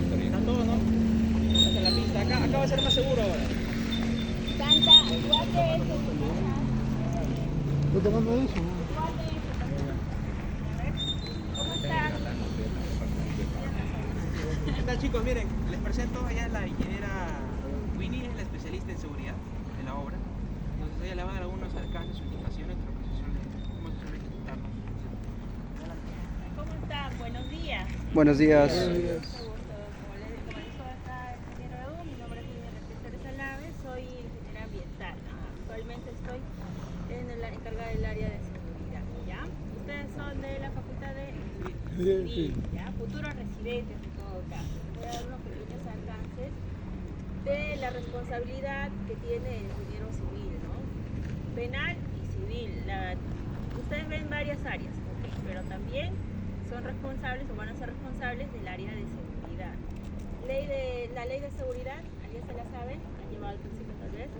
Están todos, ¿no? Hasta la pista. Acá va a ser más seguro ahora. Santa, guate eso. ¿Estás tomando eso? Guate eso también. A ver, ¿cómo están? ¿Qué tal, chicos? Miren, les presento, ella es la ingeniera Winnie, es la especialista en seguridad de la obra. Entonces ella le va a dar algunos alcances o indicaciones de lo que se suele ejecutarnos. ¿Cómo están? Buenos días. Buenos días. Mucho gusto. Como les dijo acá el ingeniero Edu, mi nombre es Lidia Reflectores Alave, soy ingeniera ambiental. Actualmente estoy encargada del área de seguridad, ¿ya? Ustedes son de la Facultad de Civil, ¿ya? Futuros residentes en todo caso. Voy a dar unos pequeños alcances de la responsabilidad que tiene el ingeniero civil, ¿no? Penal y civil. Ustedes ven varias áreas, ¿ok? Pero también son responsables o van a ser responsables del área de seguridad. La ley de seguridad, ¿alguien se la sabe? ¿Han llevado al principio tal vez?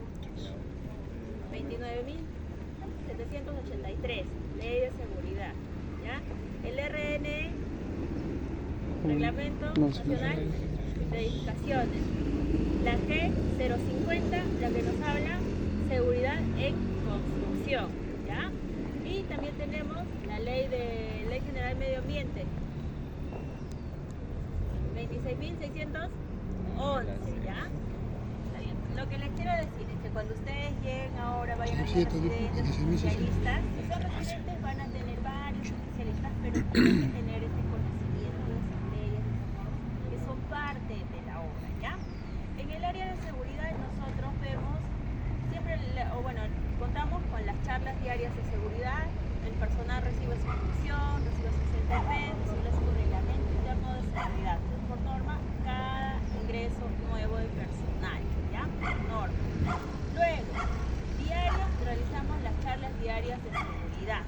29.783, ley de seguridad, ¿ya? El RN, Reglamento Nacional de Edificaciones. La G050, la que nos habla seguridad en construcción, ¿ya? Y también tenemos la Ley General Medio Ambiente, 26.611, ¿ya? Está bien. Lo que les quiero decir es que cuando ustedes lleguen ahora, vayan a ser residentes, especialistas, si son residentes van a tener varios especialistas, pero tienen que tener este conocimiento de esas leyes, de esas normas, que son parte de la obra, ¿ya? En el área de seguridad nosotros vemos siempre, contamos con las charlas diarias de seguridad. El personal recibe su instrucción, recibe su CTP, recibe su reglamento interno de seguridad. Por norma, cada ingreso nuevo de personal, ¿ya? Por norma. Luego, diario realizamos las charlas diarias de seguridad.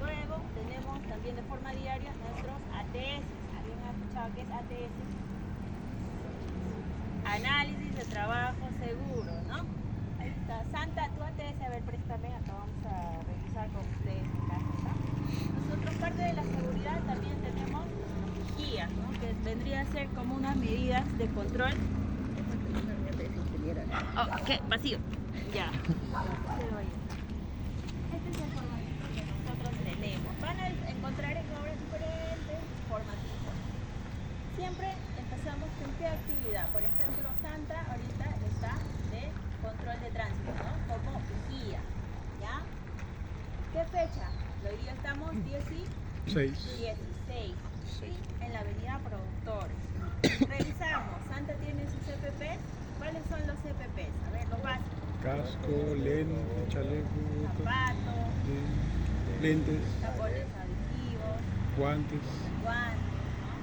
Luego, tenemos también de forma diaria nuestros ATS. ¿Alguien ha escuchado qué es ATS? Análisis de trabajo seguro, ¿no? Ahí está. Santa, tu ATS, a ver, préstame, acá vamos a revisar con ustedes en casa, ¿no? Nosotros, parte de la seguridad, también tenemos guías, ¿no? Que vendría a ser como unas medidas de control. Oh, ¿qué? Vacío. Ya. Este es el formato que nosotros tenemos. Van a encontrar en obras diferentes formatos. Siempre empezamos con qué actividad. Por ejemplo, Santa ahorita está de control de tránsito, ¿no? Como guía, ¿ya? ¿Qué fecha? Hoy día estamos 16, ¿sí? En la avenida Productores. Revisamos, Santa tiene sus CPPs. ¿Cuáles son los CPPs? A ver, los básicos. Casco, lente, chaleco, Zapatos, lentes, tapones auditivos, guantes. guantes, ¿no?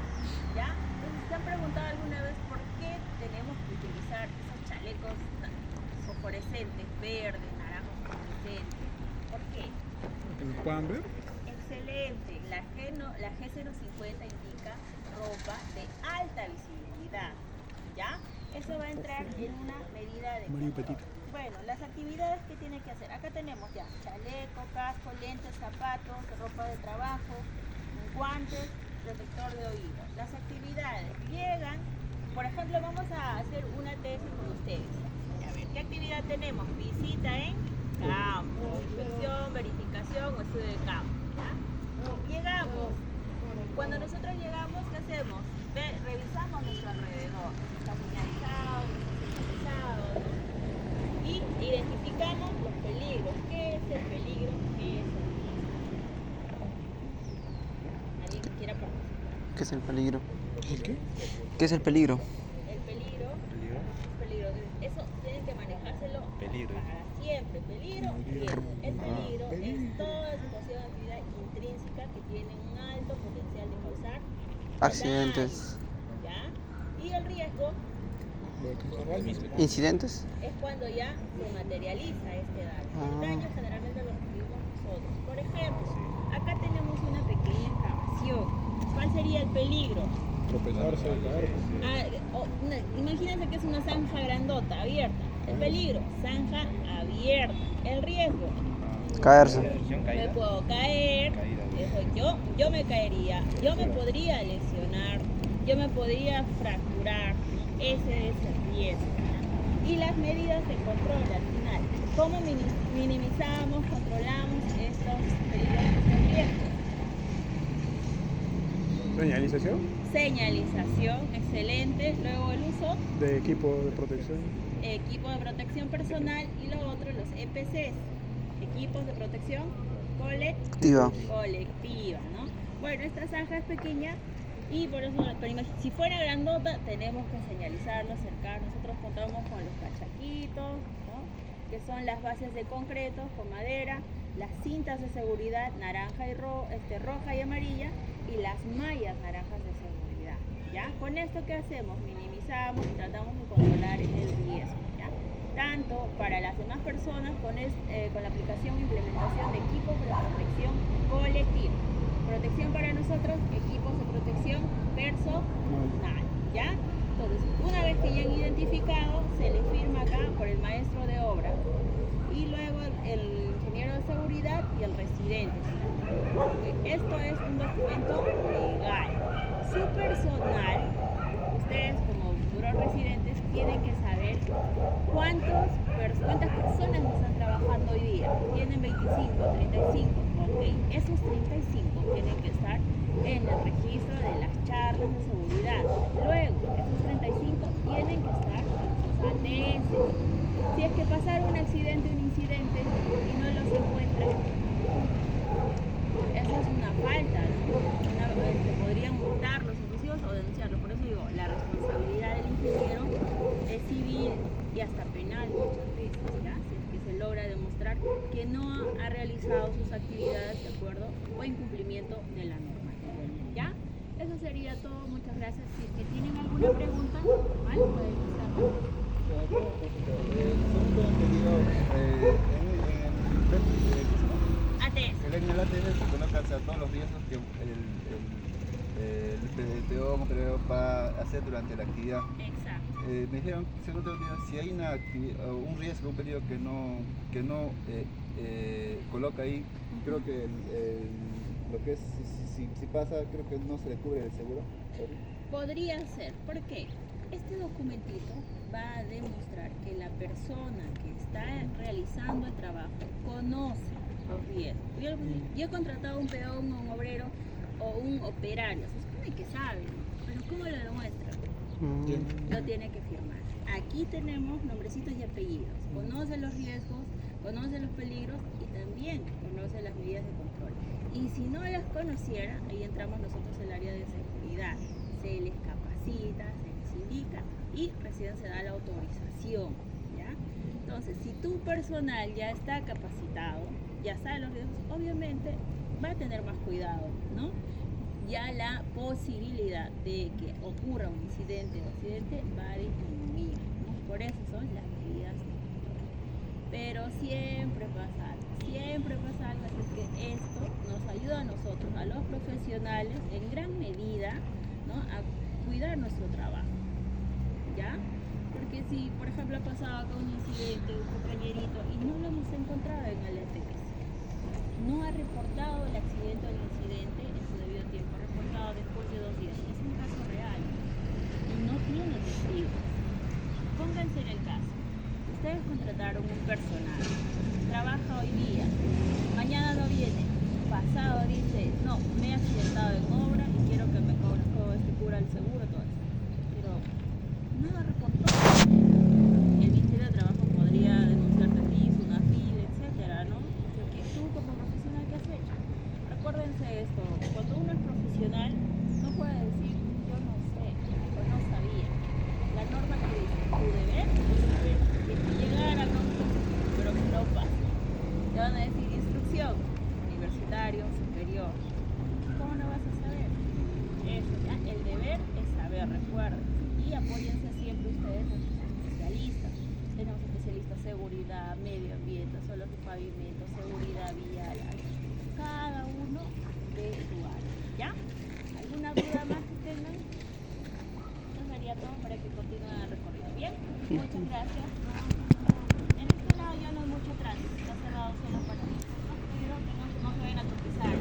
¿Ya? Entonces, ¿se han preguntado alguna vez por qué tenemos que utilizar esos chalecos fosforescentes, verdes, naranjas fosforescentes? ¿Por qué? ¿Que me puedan ver? Excelente. La G050 indica ropa de alta visibilidad, ¿ya? Eso va a entrar en una medida de Mario control. Petit. Bueno, las actividades que tiene que hacer. Acá tenemos ya chaleco, casco, lentes, zapatos, ropa de trabajo, guantes, protector de oídos. Las actividades llegan, por ejemplo, vamos a hacer una tesis con ustedes. A ver, ¿qué actividad tenemos? Visita en campo, inspección, verificación o estudio de campo, ¿ya? Llegamos. Cuando nosotros llegamos, ¿qué hacemos? Revisamos nuestro alrededor. Está señalizado, no está señalizado, ¿no? Y identificamos los peligros. ¿Qué es el peligro? ¿Qué es el riesgo? ¿Alguien que quiera participar? ¿Qué es el peligro? ¿El qué? ¿Qué es el peligro? El peligro es peligro. Eso tienen que manejárselo para siempre. Peligro, riesgo. El peligro es toda situación de actividad intrínseca que tiene un alto potencial de causar Accidentes. daño, ¿ya? Y el riesgo ¿Incidentes? es cuando ya se materializa este daño. El daño generalmente lo recibimos nosotros. Por ejemplo, acá tenemos una pequeña excavación. ¿Cuál sería el peligro? Tropezarse, caer. Imagínense que es una zanja grandota, abierta. El peligro, zanja abierta. El riesgo, Caerse. me puedo caer, yo me caería, yo me podría lesionar, yo me podía fracturar. Ese es el riesgo. Y las medidas de control al final. ¿Cómo minimizamos, controlamos estos peligros, estos riesgos? Señalización Señalización, excelente. Luego el uso de equipo de protección. equipo de protección personal y lo otro, los EPCs, equipos de protección colectiva, ¿no? Bueno, esta zanja es pequeña y por eso, pero si fuera grandota, tenemos que señalizarlo, acercar. Nosotros contamos con los cachaquitos, ¿no? Que son las bases de concreto con madera, las cintas de seguridad naranja y roja y amarilla, y las mallas naranjas de seguridad, ¿ya? Con esto, ¿qué hacemos? Minimizamos y tratamos de controlar el riesgo, ¿ya? Tanto para las demás personas con la aplicación e implementación de equipos de protección colectiva. Protección para nosotros, equipos de protección personal, ¿ya? Entonces, una vez que ya han identificado, se les firma acá por el maestro de obra y luego el ingeniero de seguridad y el residente. Esto es un documento legal. Su personal, ustedes como futuros residentes, tienen que saber cuántas personas están trabajando hoy día. Tienen 25, 35, ok. Esos 35 tienen que estar en el registro de las charlas de seguridad. Luego, esos 35 tienen que estar en sus ATS. Si es que pasaron un incidente y no los encuentran, esa es una falta, ¿no? Podrían multarlos inclusive o denunciarlos. Por eso digo, la responsabilidad del ingeniero es civil y hasta penal muchas veces, ¿ya? Si es que se logra demostrar que no ha realizado sus actividades de acuerdo o incumplimiento de la normativa, ¿ya? Eso sería todo, muchas gracias. Si es que tienen alguna pregunta, ¿vale? Pueden hacerlo. En el ATS se colocan todos los riesgos que el PO va a hacer durante la actividad. Exacto. Me dijeron, según tengo entendido, si hay un riesgo, un peligro que no coloca ahí, creo que lo que es, si pasa, creo que no se le cubre el seguro. Podría ser, ¿por qué? Este documentito va a demostrar que la persona que está realizando el trabajo conoce los riesgos. Yo he contratado un peón o un obrero o un operario, se supone que sabe, pero ¿cómo lo demuestra? Lo tiene que firmar. Aquí tenemos nombrecitos y apellidos, conoce los riesgos, conoce los peligros y también conoce las medidas de control. Y si no las conociera, ahí entramos nosotros en el área de seguridad. Se les capacita, se les indica y recién se da la autorización, ¿ya? Entonces, si tu personal ya está capacitado, ya sabe los riesgos, obviamente va a tener más cuidado, ¿no? Ya la posibilidad de que ocurra un incidente o accidente va a disminuir, ¿no? Por eso son las medidas de control. Pero siempre pasa algo, así que esto nos ayuda a nosotros, a los profesionales, en gran medida, ¿no? A cuidar nuestro trabajo, ¿ya? Porque si, por ejemplo, ha pasado acá un incidente, un compañerito, y no lo hemos encontrado en el ETS, no ha reportado el accidente o el incidente en su debido tiempo, ha reportado después de 2 días, es un caso real, y no tiene testigos. Pónganse en el caso, ustedes contrataron un personal, trabaja hoy día, mañana no viene, pasado dice, no, me he accidentado en obra y quiero que me cubra el seguro, todo eso. Pero no lo reportó. El Ministerio de Trabajo podría denunciarte a ti, una fila, etcétera, ¿no? Porque tú como profesional, ¿qué has hecho? Recuérdense esto, cuando uno es profesional, no puede decir, yo no sé, o no sabía. La norma que dice, tu deber es saber. Si llegara, no, pero que no pasa. Te van a decir instrucción, universitario, superior. ¿Cómo no vas a saber? Eso, ¿ya? El deber es saber, recuerden. Y apóyense siempre ustedes a sus especialistas. Tenemos especialistas seguridad, medio ambiente, suelos de pavimento, seguridad vial. Cada uno de su área, ¿ya? ¿Alguna duda más que tengan? Eso sería todo para que continúen el recorrido. ¿Bien? Muchas gracias. En este lado ya no hay mucho tránsito, está cerrado solo para mí. Pero que no se vayan a tropezar.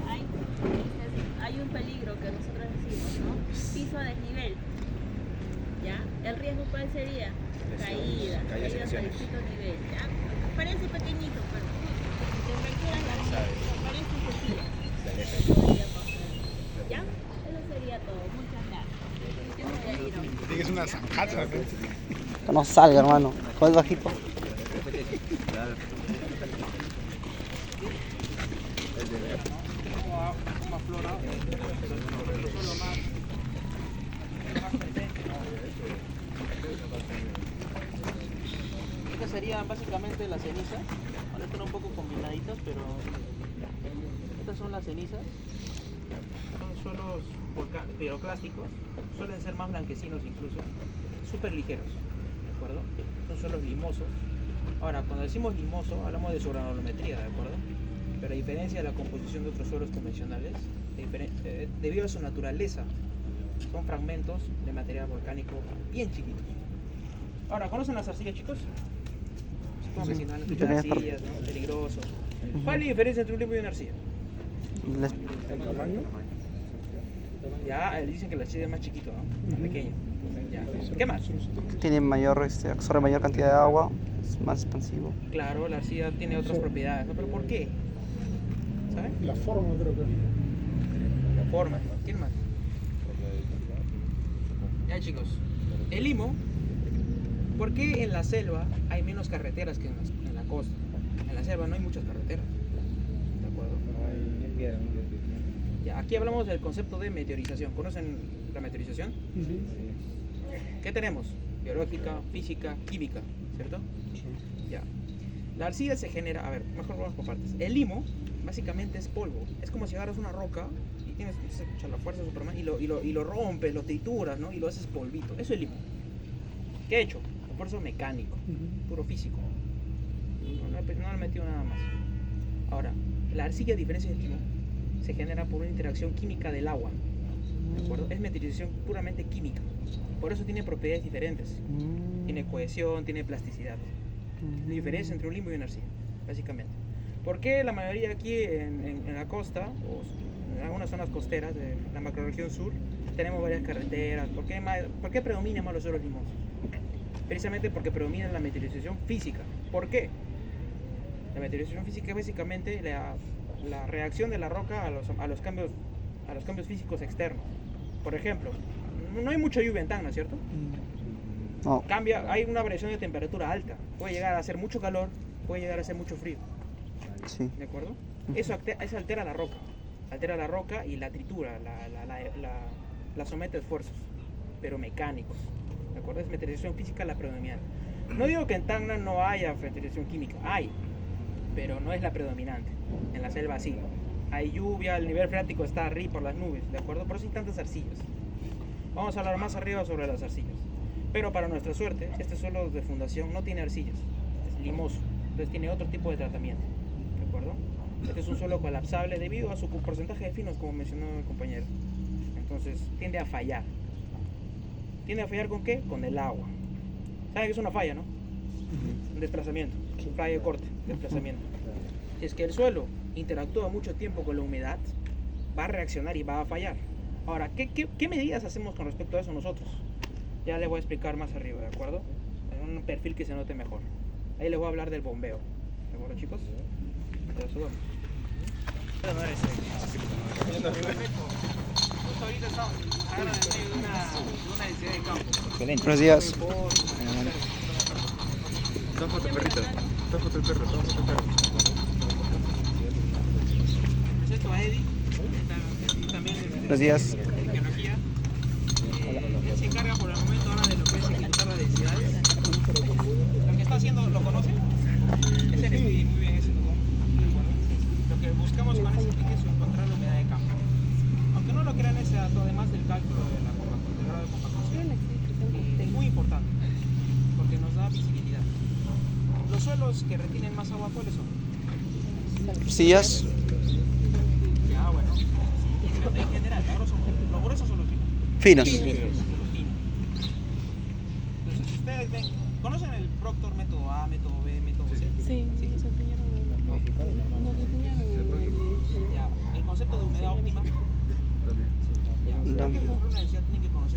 Hay un peligro que nosotros decimos, ¿no? Piso a desnivel. ¿Ya? ¿El riesgo cuál sería? Caída a distinto nivel. ¿Ya? Parece pequeñito, pero si temperaturas parece sencilla. Podría pasar. ¿Ya? Eso sería todo. Muchas gracias. Yo me voy a ir hoy. Tienes una zanjata. Que no salga, hermano. Juez bajito. Más flora, pero solo más presente. Estas serían básicamente las cenizas. Ahora están un poco combinaditas, pero estas son las cenizas. Son suelos piroclásticos, suelen ser más blanquecinos incluso, súper ligeros, ¿de acuerdo? Son suelos limosos. Ahora, cuando decimos limoso, hablamos de su granulometría, ¿de acuerdo? Pero a diferencia de la composición de otros suelos convencionales, debido a su naturaleza, son fragmentos de material volcánico bien chiquitos. Ahora, ¿conocen las arcillas, chicos? Supongo que si no han escuchado arcillas, ¿no? Peligrosos. ¿Cuál es la diferencia entre un limbo y una arcilla? ¿El tamaño? Ya, dicen que la arcilla es más chiquito, ¿no? Más pequeño. Ya. ¿Qué más? Tiene mayor, absorbe mayor cantidad de agua, es más expansivo. Claro, la arcilla tiene otras propiedades, ¿no? ¿Pero por qué? ¿Saben? La forma creo que. La forma. ¿Quién más? Ya, chicos. El limo, ¿por qué en la selva hay menos carreteras que en la costa? En la selva no hay muchas carreteras. ¿De acuerdo? Ya, aquí hablamos del concepto de meteorización. ¿Conocen la meteorización? Sí. ¿Qué tenemos? Biológica, física, química, ¿cierto? Ya. La arcilla se genera, a ver, mejor vamos por partes. El limo básicamente es polvo. Es como si agarras una roca y tienes la fuerza de Superman y lo rompes, lo trituras, ¿no? Y lo haces polvito. Eso es limo. ¿Qué he hecho? Esfuerzo mecánico, puro físico. No le he metido nada más. Ahora, la arcilla, a diferencia del limo, se genera por una interacción química del agua. ¿De acuerdo? Es meteorización puramente química. Por eso tiene propiedades diferentes. Tiene cohesión, tiene plasticidad. La diferencia entre un limbo y una arcilla, básicamente. ¿Por qué la mayoría aquí en la costa, o en algunas zonas costeras de la macrorregión sur, tenemos varias carreteras? ¿Por qué predominan más los suelos limosos? Precisamente porque predomina la meteorización física. ¿Por qué? La meteorización física es básicamente la reacción de la roca a los cambios físicos externos. Por ejemplo, no hay mucha lluvia en Tacna, ¿cierto? No. Hay una variación de temperatura alta. Puede llegar a hacer mucho calor, puede llegar a hacer mucho frío. Sí. ¿De acuerdo? Eso altera la roca. Altera la roca y la tritura, la somete a esfuerzos, pero mecánicos. ¿De acuerdo? Es meteorización física la predominante. No digo que en Tacna no haya meteorización química, hay, pero no es la predominante. En la selva sí. Hay lluvia, el nivel freático está arriba por las nubes, ¿de acuerdo? Por eso hay tantas arcillas. Vamos a hablar más arriba sobre las arcillas. Pero para nuestra suerte, este suelo de fundación no tiene arcillas, es limoso, entonces tiene otro tipo de tratamiento, ¿de acuerdo? Este es un suelo colapsable debido a su porcentaje de finos, como mencionó el compañero. Entonces tiende a fallar. ¿Tiende a fallar con qué? Con el agua. ¿Saben qué es una falla, no? Un desplazamiento, falla de corte, desplazamiento. Si es que el suelo interactúa mucho tiempo con la humedad, va a reaccionar y va a fallar. Ahora, ¿qué medidas hacemos con respecto a eso nosotros? Ya les voy a explicar más arriba, ¿de acuerdo? En un perfil que se note mejor. Ahí les voy a hablar del bombeo. ¿De acuerdo, chicos? Ya subamos. Justo ahorita estamos ahora en medio de una densidad de campo. Buenos días. Toma foto, perrito. Toma foto, el perro. Presento a Eddie. También Buenos días. de geología. Él se encarga por el momento ahora de lo que es ejecutar las densidades. Lo que está haciendo, ¿lo conocen? Es el estudio muy bien ese, ¿no? ¿De acuerdo? Lo que buscamos con ese estudio es encontrar la humedad de campo. Aunque no lo crean, ese dato, además del cálculo del grado de compactación, es muy importante porque nos da visibilidad. Los suelos que retienen más agua, ¿cuáles son? Sillas. Ya, bueno. Pero en general, los gruesos son los Finos. Entonces, ustedes ven, ¿conocen el Proctor método A, método B, método C? Sí, nos enseñaron Ya, el concepto de humedad óptima. Ya, creo que por una densidad tienen que conocer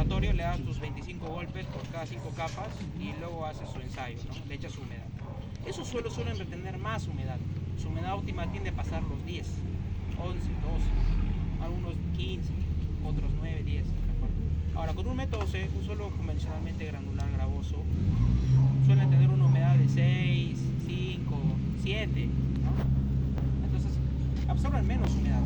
laboratorio le das tus 25 golpes por cada 5 capas y luego haces su ensayo, ¿no? Le echas su humedad. Esos suelos suelen retener más humedad. Su humedad óptima tiende a pasar los 10, 11, 12, algunos 15, otros 9, 10. ¿De acuerdo? Ahora, con un método C, un suelo convencionalmente granular gravoso, suelen tener una humedad de 6, 5, 7, ¿no? Entonces, absorben menos humedad.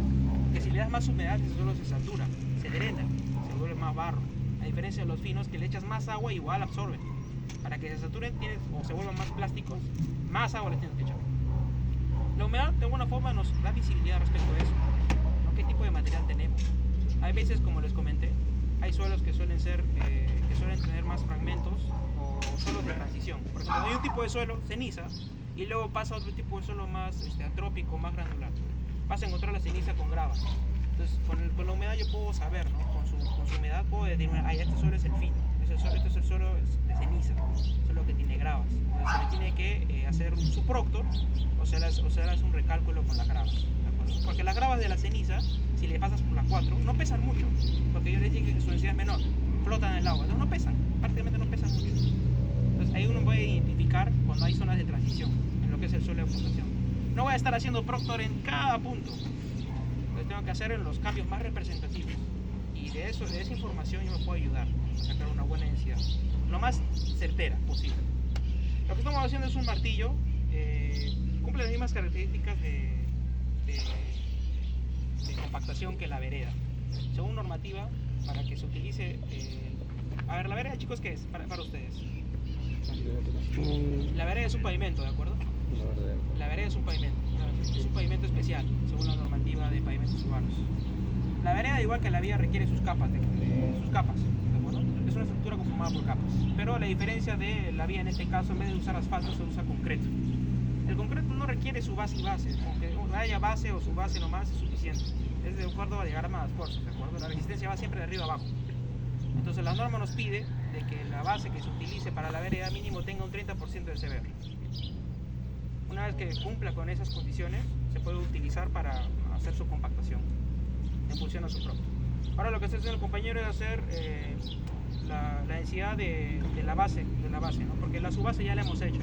Que si le das más humedad, el suelo se satura, se drena, se vuelve más barro. A diferencia de los finos, que le echas más agua, igual absorben. Para que se saturen o se vuelvan más plásticos, más agua les tienes que echar. La humedad, de alguna forma, nos da visibilidad respecto a eso, ¿no? ¿Qué tipo de material tenemos? Hay veces, como les comenté, hay suelos que suelen tener más fragmentos o suelos de transición. Por ejemplo, hay un tipo de suelo, ceniza, y luego pasa a otro tipo de suelo más antrópico, más granular. Vas a encontrar la ceniza con grava. Entonces, con la humedad yo puedo saber, ¿no? Con su humedad puedo decir, este suelo es el fino, este es el suelo de ceniza, suelo que tiene gravas. Entonces se le tiene que hacer un subproctor o se le hace un recálculo con las gravas, ¿de acuerdo? Porque las gravas de la ceniza, si le pasas por las 4, no pesan mucho, porque yo les dije que su densidad es menor, flotan en el agua, entonces no pesan, prácticamente no pesan mucho. Entonces ahí uno puede identificar cuando hay zonas de transición en lo que es el suelo de fundación. No voy a estar haciendo proctor en cada punto. Lo tengo que hacer en los cambios más representativos. Y de esa información yo me puedo ayudar a sacar una buena densidad. Lo más certera posible. Lo que estamos haciendo es un martillo. Cumple las mismas características de compactación que la vereda. Según normativa, para que se utilice... a ver, la vereda, chicos, ¿qué es para ustedes? La vereda es un pavimento, ¿de acuerdo? La vereda es un pavimento. Es un pavimento especial, según la normativa de pavimentos urbanos. La vereda, igual que la vía, requiere sus capas, ¿de acuerdo? Es una estructura conformada por capas. Pero la diferencia de la vía en este caso, en vez de usar asfalto, se usa concreto. El concreto no requiere su base y base, aunque haya base o su base nomás es suficiente. Es de acuerdo a diagrama de las fuerzas, ¿de acuerdo? La resistencia va siempre de arriba a abajo. Entonces la norma nos pide de que la base que se utilice para la vereda mínimo tenga un 30% de CBR. Una vez que cumpla con esas condiciones, se puede utilizar para hacer su compactación en función a su producto. Ahora lo que está haciendo el compañero es hacer la densidad de la base, ¿no? Porque la subbase ya la hemos hecho.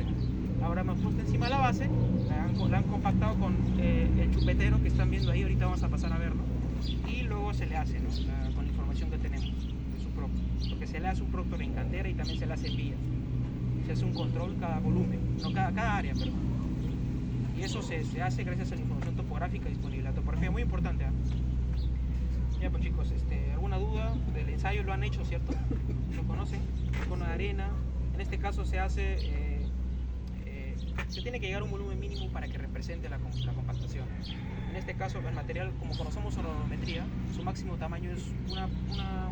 Ahora hemos puesto encima la base, la han compactado con el chupetero que están viendo ahí, ahorita vamos a pasar a verlo. Y luego se le hace, ¿no? Con la información que tenemos de su proctor. Porque se le hace un proctor en cantera y también se le hace en vía. Se hace un control cada volumen, no cada área, perdón. Y eso se hace gracias a la información topográfica disponible. La topografía es muy importante, ¿eh? Ya pues chicos, ¿alguna duda del ensayo? Lo han hecho, ¿cierto? ¿Lo conocen? Cono de arena. En este caso se hace, se tiene que llegar a un volumen mínimo para que represente la compactación. En este caso el material, como conocemos sonorometría, su máximo tamaño es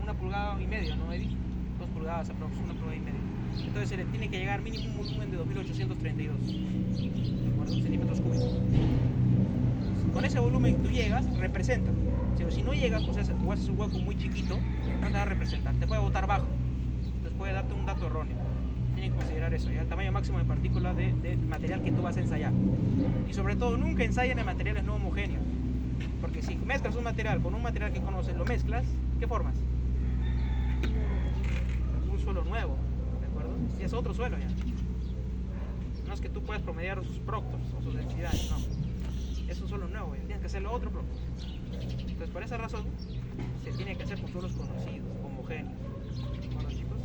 una pulgada y media, ¿no, Eddie? 2 pulgadas aproximadamente, 1 pulgada y media. Entonces se le tiene que llegar mínimo un volumen de 2832 centímetros cúbicos. Con ese volumen que tú llegas, representa. Si no llegas, o haces un hueco muy chiquito, no te va a representar, te puede botar bajo. Entonces puede darte un dato erróneo. Tienes que considerar eso, ¿ya? El tamaño máximo de partículas del material que tú vas a ensayar. Y sobre todo, nunca ensayen en materiales no homogéneos. Porque si mezclas un material con un material que conoces, lo mezclas, ¿qué formas? Un suelo nuevo, ¿de acuerdo? Y es otro suelo ya. No es que tú puedas promediar sus proctors o sus densidades, no. Es un suelo nuevo, ya. Tienes que hacerlo otro proctor. Entonces, por esa razón, se tiene que hacer con suelos conocidos, homogéneos. Bueno, chicos.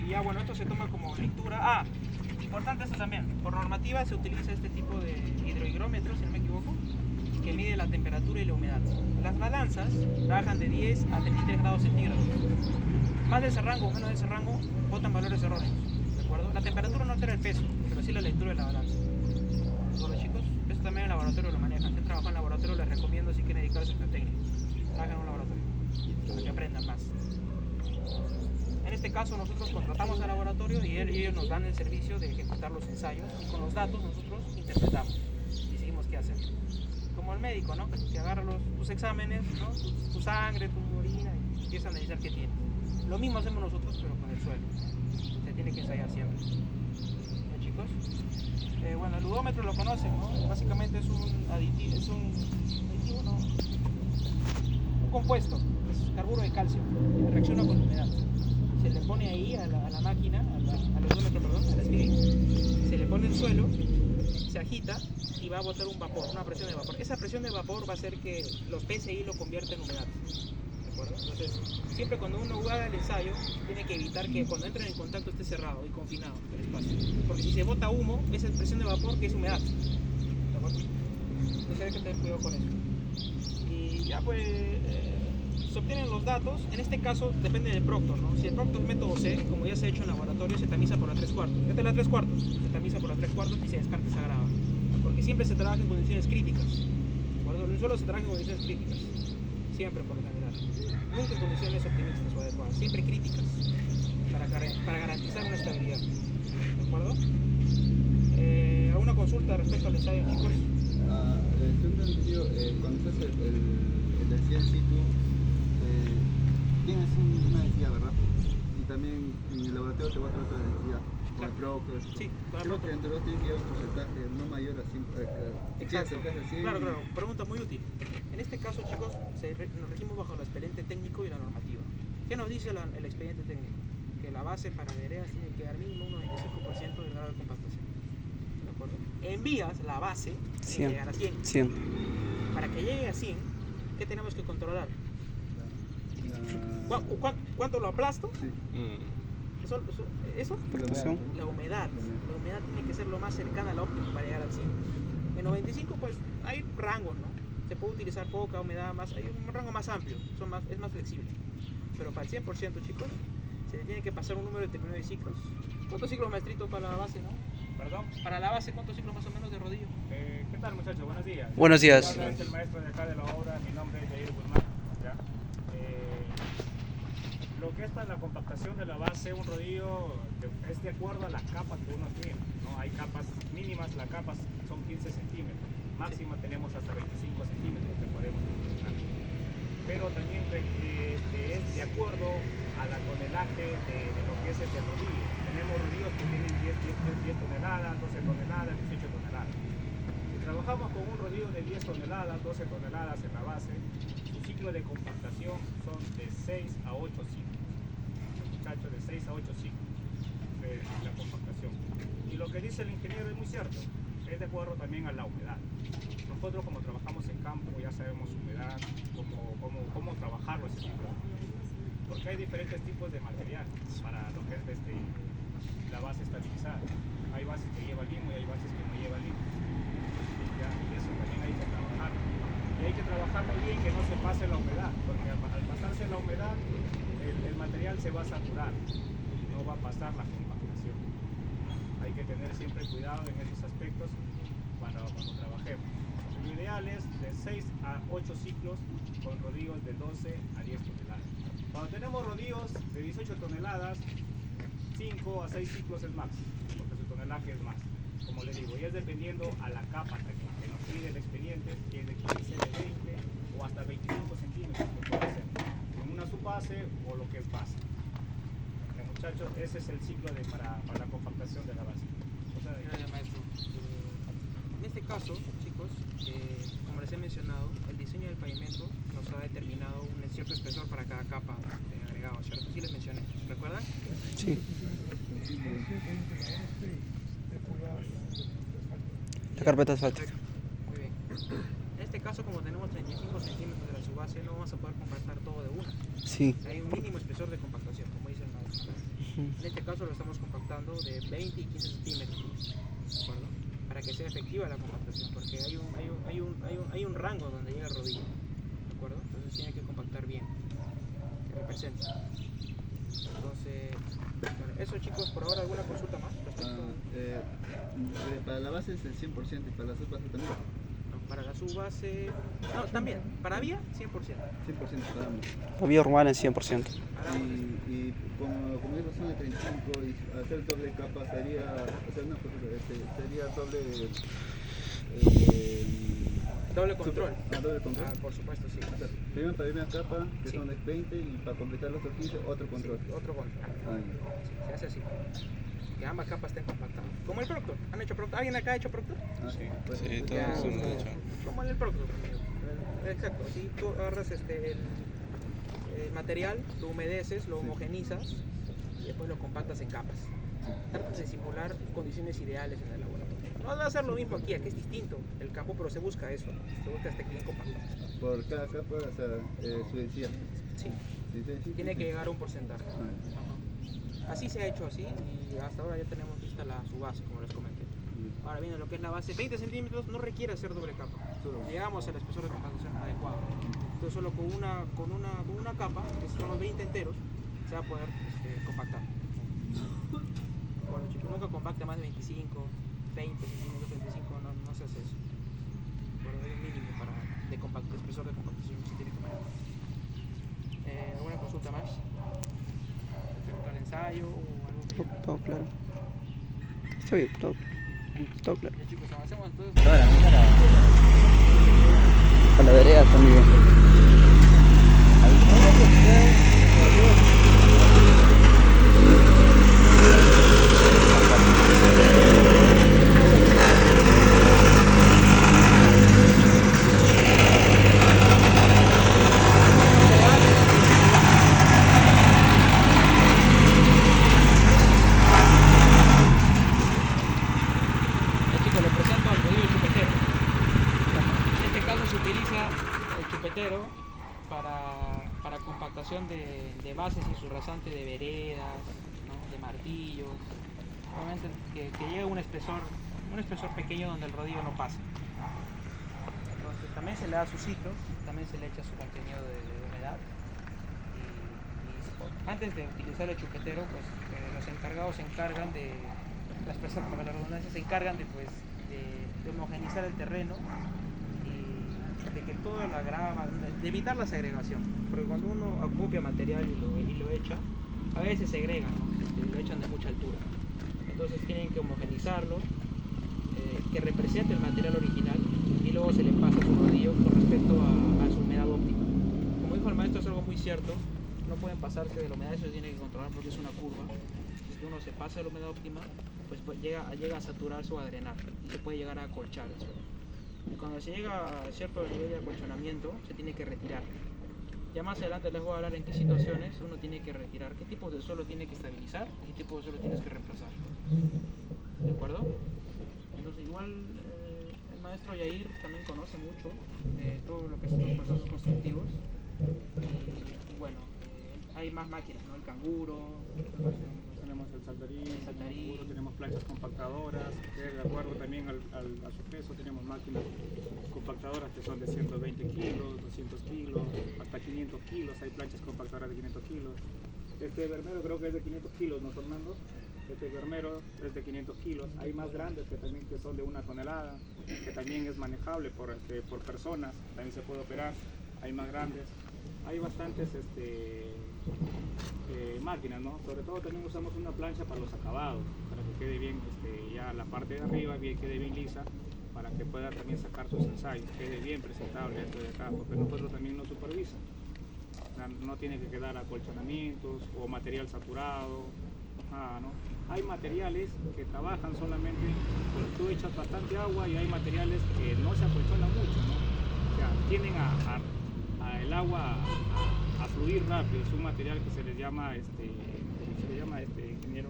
Y ya, bueno, esto se toma como lectura. Importante esto también. Por normativa se utiliza este tipo de hidrohigrómetro, si no me equivoco, que mide la temperatura y la humedad. Las balanzas bajan de 10 a 33 grados centígrados. Más de ese rango o menos de ese rango, botan valores erróneos. ¿De acuerdo? La temperatura no altera el peso, pero sí la lectura de la balanza. Bueno, chicos, esto también en el laboratorio lo manejan. Si trabajan en el laboratorio, les recomiendo si quieren dedicarse a esta técnica. Trabajen en un laboratorio para que aprendan más. En este caso, nosotros contratamos al laboratorio y ellos nos dan el servicio de ejecutar los ensayos. Y con los datos, nosotros interpretamos y decidimos qué hacer. Como el médico, ¿no? Que agarra tus exámenes, ¿no? Tu sangre, tu orina y empieza a analizar qué tienes. Lo mismo hacemos nosotros, pero con el suelo. Se tiene que ensayar siempre. ¿Ya, chicos? Bueno, el ludómetro lo conocen, ¿no? Básicamente es un aditivo, ¿no? Un compuesto, es carburo de calcio, reacciona con humedad. Se le pone ahí a la máquina, al odómetro, perdón, a la speeding, se le pone el suelo, se agita y va a botar un vapor, una presión de vapor. Esa presión de vapor va a hacer que los PSI lo convierta en humedad. ¿De acuerdo? Entonces, siempre cuando uno haga el ensayo, tiene que evitar que cuando entren en contacto esté cerrado y confinado el espacio. Porque si se bota humo, esa es presión de vapor que es humedad. ¿De acuerdo? Entonces hay que tener cuidado con eso. Y ya pues se obtienen los datos. En este caso depende del proctor, ¿no? Si el proctor es método C, como ya se ha hecho en laboratorio, se tamiza por la 3/4. Esta es la 3/4, se tamiza por la 3/4 y se descarta esa grava. Porque siempre se trabaja en condiciones críticas. ¿De acuerdo? En el suelo se trabaja en condiciones críticas. Siempre por lo general. Nunca en condiciones optimistas o adecuadas. Siempre críticas. Para garantizar una estabilidad. ¿De acuerdo? ¿Alguna consulta respecto al ensayo, chicos? Tengo entendido, cuando se hace el densidad in situ, tienes una densidad, ¿verdad? Y también en el laboratorio te va a tratar otra densidad. Con el proctor. Sí, Creo que entre los tiene que llevar un porcentaje no mayor a 5. exacto. Claro, pregunta muy útil. En este caso, chicos, nos regimos bajo el expediente técnico y la normativa. ¿Qué nos dice el expediente técnico? Que la base para veredas tiene que dar mínimo un 95% del grado de compactación. ¿De acuerdo? En vías, la base tiene que llegar a 100. 100. Para que llegue a 100, ¿qué tenemos que controlar? ¿Cuánto lo aplasto? Sí. ¿Eso? Presión. La humedad. La humedad tiene que ser lo más cercana a la óptima para llegar al 100. En 95 pues hay rangos, ¿no? Se puede utilizar poca humedad, hay un rango más amplio, es más flexible. Pero para el 100%, chicos, se le tiene que pasar un número determinado de ciclos. ¿Cuántos ciclos, maestrito, para la base, no? ¿Perdón? Para la base, ¿cuántos ciclos más o menos de rodillo? ¿Qué tal, muchachos? Buenos días. Buenos días. Yo soy el maestro de acá de la obra, mi nombre es Jair Guzmán. ¿Ya? Lo que es para la compactación de la base, un rodillo es de acuerdo a las capas que uno tiene, ¿no? Hay capas mínimas, las capas son 15 centímetros, máxima tenemos hasta 25 centímetros que podemos utilizar. Pero también es de acuerdo a la tonelaje de lo que es este rodillo. Tenemos rodillos que tienen 10 toneladas, 12 toneladas, 18 toneladas. Si trabajamos con un rodillo de 10 toneladas, 12 toneladas en la base, su ciclo de compactación son de 6 a 8 ciclos. Muchachos, de 6 a 8 ciclos de la compactación. Y lo que dice el ingeniero es muy cierto, es de acuerdo también a la humedad. Nosotros como trabajamos en campo ya sabemos humedad, cómo trabajarlo ese tipo. Porque hay diferentes tipos de material para lo que es la base estabilizada. Hay bases que llevan limo y hay bases que no llevan limo. Y eso también hay que trabajarlo. Y hay que trabajarlo bien, que no se pase la humedad, porque al pasarse la humedad, el material se va a saturar, no va a pasar la compactación. Hay que tener siempre cuidado en esos aspectos cuando trabajemos. Lo ideal es de 6 a 8 ciclos con rodillos de 12 a 10 toneladas. Cuando tenemos rodillos de 18 toneladas, 5 a 6 ciclos es más, porque su tonelaje es más. Como les digo, y es dependiendo a la capa que nos pide el expediente, que es de 15, de 20 o hasta 25 centímetros, que puede ser en una subbase o lo que es base. Muchachos, ese es el ciclo para la compactación de la base. Gracias, maestro. En este caso, chicos, como les he mencionado, el diseño del pavimento nos ha determinado un cierto espesor para cada capa de agregado, ¿cierto? Sí les mencioné, ¿recuerdan? Sí. La carpeta asfáltica. Muy bien. En este caso, como tenemos 35 centímetros de la subbase, no vamos a poder compactar todo de una. Sí. Hay un mínimo espesor de compactación, como dice el maestro. En este caso lo estamos compactando de 20 y 15 centímetros, ¿de acuerdo? Para que sea efectiva la compactación, porque hay un rango donde llega el rodillo, ¿de acuerdo? Entonces tiene que compactar bien, que represente. Entonces, bueno, eso, chicos, por ahora, ¿alguna consulta más? Para la base es el 100% y para la subbase también. No, para la subbase, no, también, para vía, 100%. 100% para ambos. La vía urbana es 100%. Y como es la zona de 35 y hacer doble capa sería, sería Doble control. doble control. Por supuesto, sí. O sea, primero para primera capa, que Sí. son de 20 y para completar los otros 15, otro control. Otro control. Ah, Se hace así. Que ambas capas estén compactadas. Como el Proctor. ¿Han hecho Proctor? ¿Alguien acá ha hecho Proctor? sí, pues, Sí, Ya, todos hemos hecho. como el Proctor. Exacto. Si tú agarras material, lo humedeces, lo homogenizas y después lo compactas en capas. Tratas de simular condiciones ideales en el laboratorio. No va a ser lo mismo aquí es distinto el campo, pero se busca eso, se busca este cliente compacto. Por cada capa, o sea, su densidad. Sí, Sí. tiene que llegar a un porcentaje. Así se ha hecho así y hasta ahora ya tenemos lista su base, como les comenté. Ahora viene lo que es la base, 20 centímetros no requiere hacer doble capa. Llegamos al espesor de compactación adecuado. Entonces solo con una capa, que son los 20 enteros, se va a poder compactar. Bueno, chicos, nunca compacta más de 25, 20 centímetros, 25, no se hace eso. Bueno, hay un mínimo de espesor de compactación que se tiene que manejar. ¿Alguna consulta más? ¿Respecto al ensayo o algo? Todo claro. Está bien, todo claro. Ya, chicos, avancemos entonces. Para la vereda está muy bien. Para compactación de bases y su rasante de veredas, ¿no? De martillos, obviamente que llegue un espesor pequeño donde el rodillo no pase. Entonces también se le da su ciclo, también se le echa su contenido de humedad y antes de utilizar el chupetero, pues los encargados se encargan las personas, para la redundancia, se encargan de homogenizar el terreno y de que toda la grava, de evitar la segregación, porque cuando uno acopia material y lo echa, a veces segrega, ¿no? Lo echan de mucha altura, entonces tienen que homogenizarlo, que represente el material original y luego se le pasa a su rodillo con respecto a su humedad óptima. Como dijo el maestro, es algo muy cierto, no pueden pasarse de la humedad, eso se tiene que controlar porque es una curva. Si uno se pasa de la humedad óptima, pues llega a saturarse o a drenar y se puede llegar a acolchar el suelo. Y cuando se llega a cierto nivel de acolchonamiento, se tiene que retirar. Ya más adelante les voy a hablar en qué situaciones uno tiene que retirar, qué tipo de suelo tiene que estabilizar y qué tipo de suelo tienes que reemplazar. ¿De acuerdo? Entonces igual el maestro Yair también conoce mucho de todo lo que son los procesos constructivos. Y bueno, hay más máquinas, ¿no? El canguro, tenemos el saltarín, tenemos planchas compactadoras, que de acuerdo también a su peso tenemos máquinas compactadoras que son de 120 kilos, 200 kilos, hasta 500 kilos, hay planchas compactadoras de 500 kilos. Este bernero creo que es de 500 kilos, ¿no, Fernando? Este bernero es de 500 kilos, hay más grandes que son de 1 tonelada, que también es manejable por personas, también se puede operar, hay más grandes. Hay bastantes máquinas, ¿no? Sobre todo también usamos una plancha para los acabados, para que quede bien ya la parte de arriba quede bien lisa, para que pueda también sacar sus ensayos, quede bien presentable esto de acá, porque nosotros también nos supervisa. No tiene que quedar acolchonamientos o material saturado, nada, ¿no? Hay materiales que trabajan solamente, porque tú echas bastante agua y hay materiales que no se acolchonan mucho, ¿no? O sea, tienden el agua a fluir rápido, es un material que se le llama, ingeniero?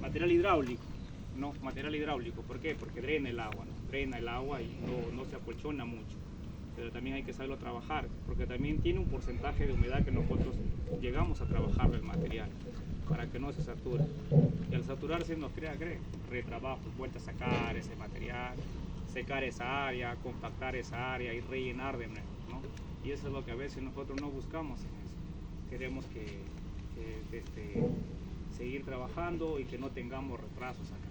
Material hidráulico, ¿no? Material hidráulico, ¿por qué? Porque drena el agua, ¿no? Drena el agua y no se acolchona mucho, pero también hay que saberlo trabajar, porque también tiene un porcentaje de humedad que nosotros llegamos a trabajar el material, para que no se sature, y al saturarse nos crea retrabajo, vuelta a sacar ese material, secar esa área, compactar esa área y rellenar de nuevo, ¿no? Y eso es lo que a veces nosotros no buscamos en eso. Queremos seguir trabajando y que no tengamos retrasos acá,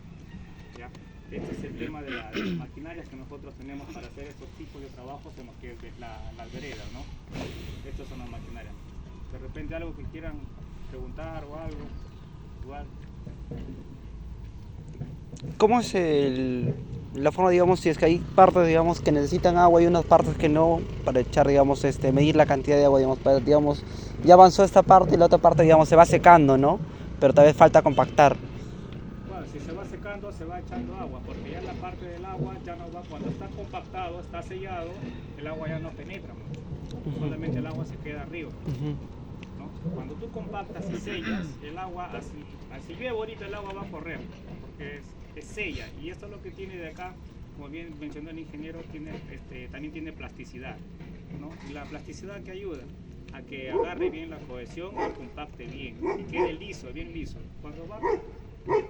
¿ya? Este es el tema de las maquinarias que nosotros tenemos para hacer estos tipos de trabajos en los que las veredas, ¿no? Estas son las maquinarias. De repente algo que quieran preguntar o algo, igual. ¿Cómo es la forma, digamos, si es que hay partes, digamos, que necesitan agua y unas partes que no, para echar, digamos, medir la cantidad de agua, digamos, para, digamos, ya avanzó esta parte y la otra parte, digamos, se va secando, ¿no? Pero tal vez falta compactar. Bueno, si se va secando, se va echando agua, porque ya en la parte del agua ya no va, cuando está compactado, está sellado, el agua ya no penetra, solamente el agua se queda arriba. ¿no? Cuando tú compactas y sellas, el agua, así llueve ahorita, el agua va a correr, porque es sella. Y esto es lo que tiene de acá, como bien mencionó el ingeniero, también tiene plasticidad, ¿no? Y la plasticidad que ayuda a que agarre bien la cohesión y compacte bien, y quede liso, bien liso. Cuando va,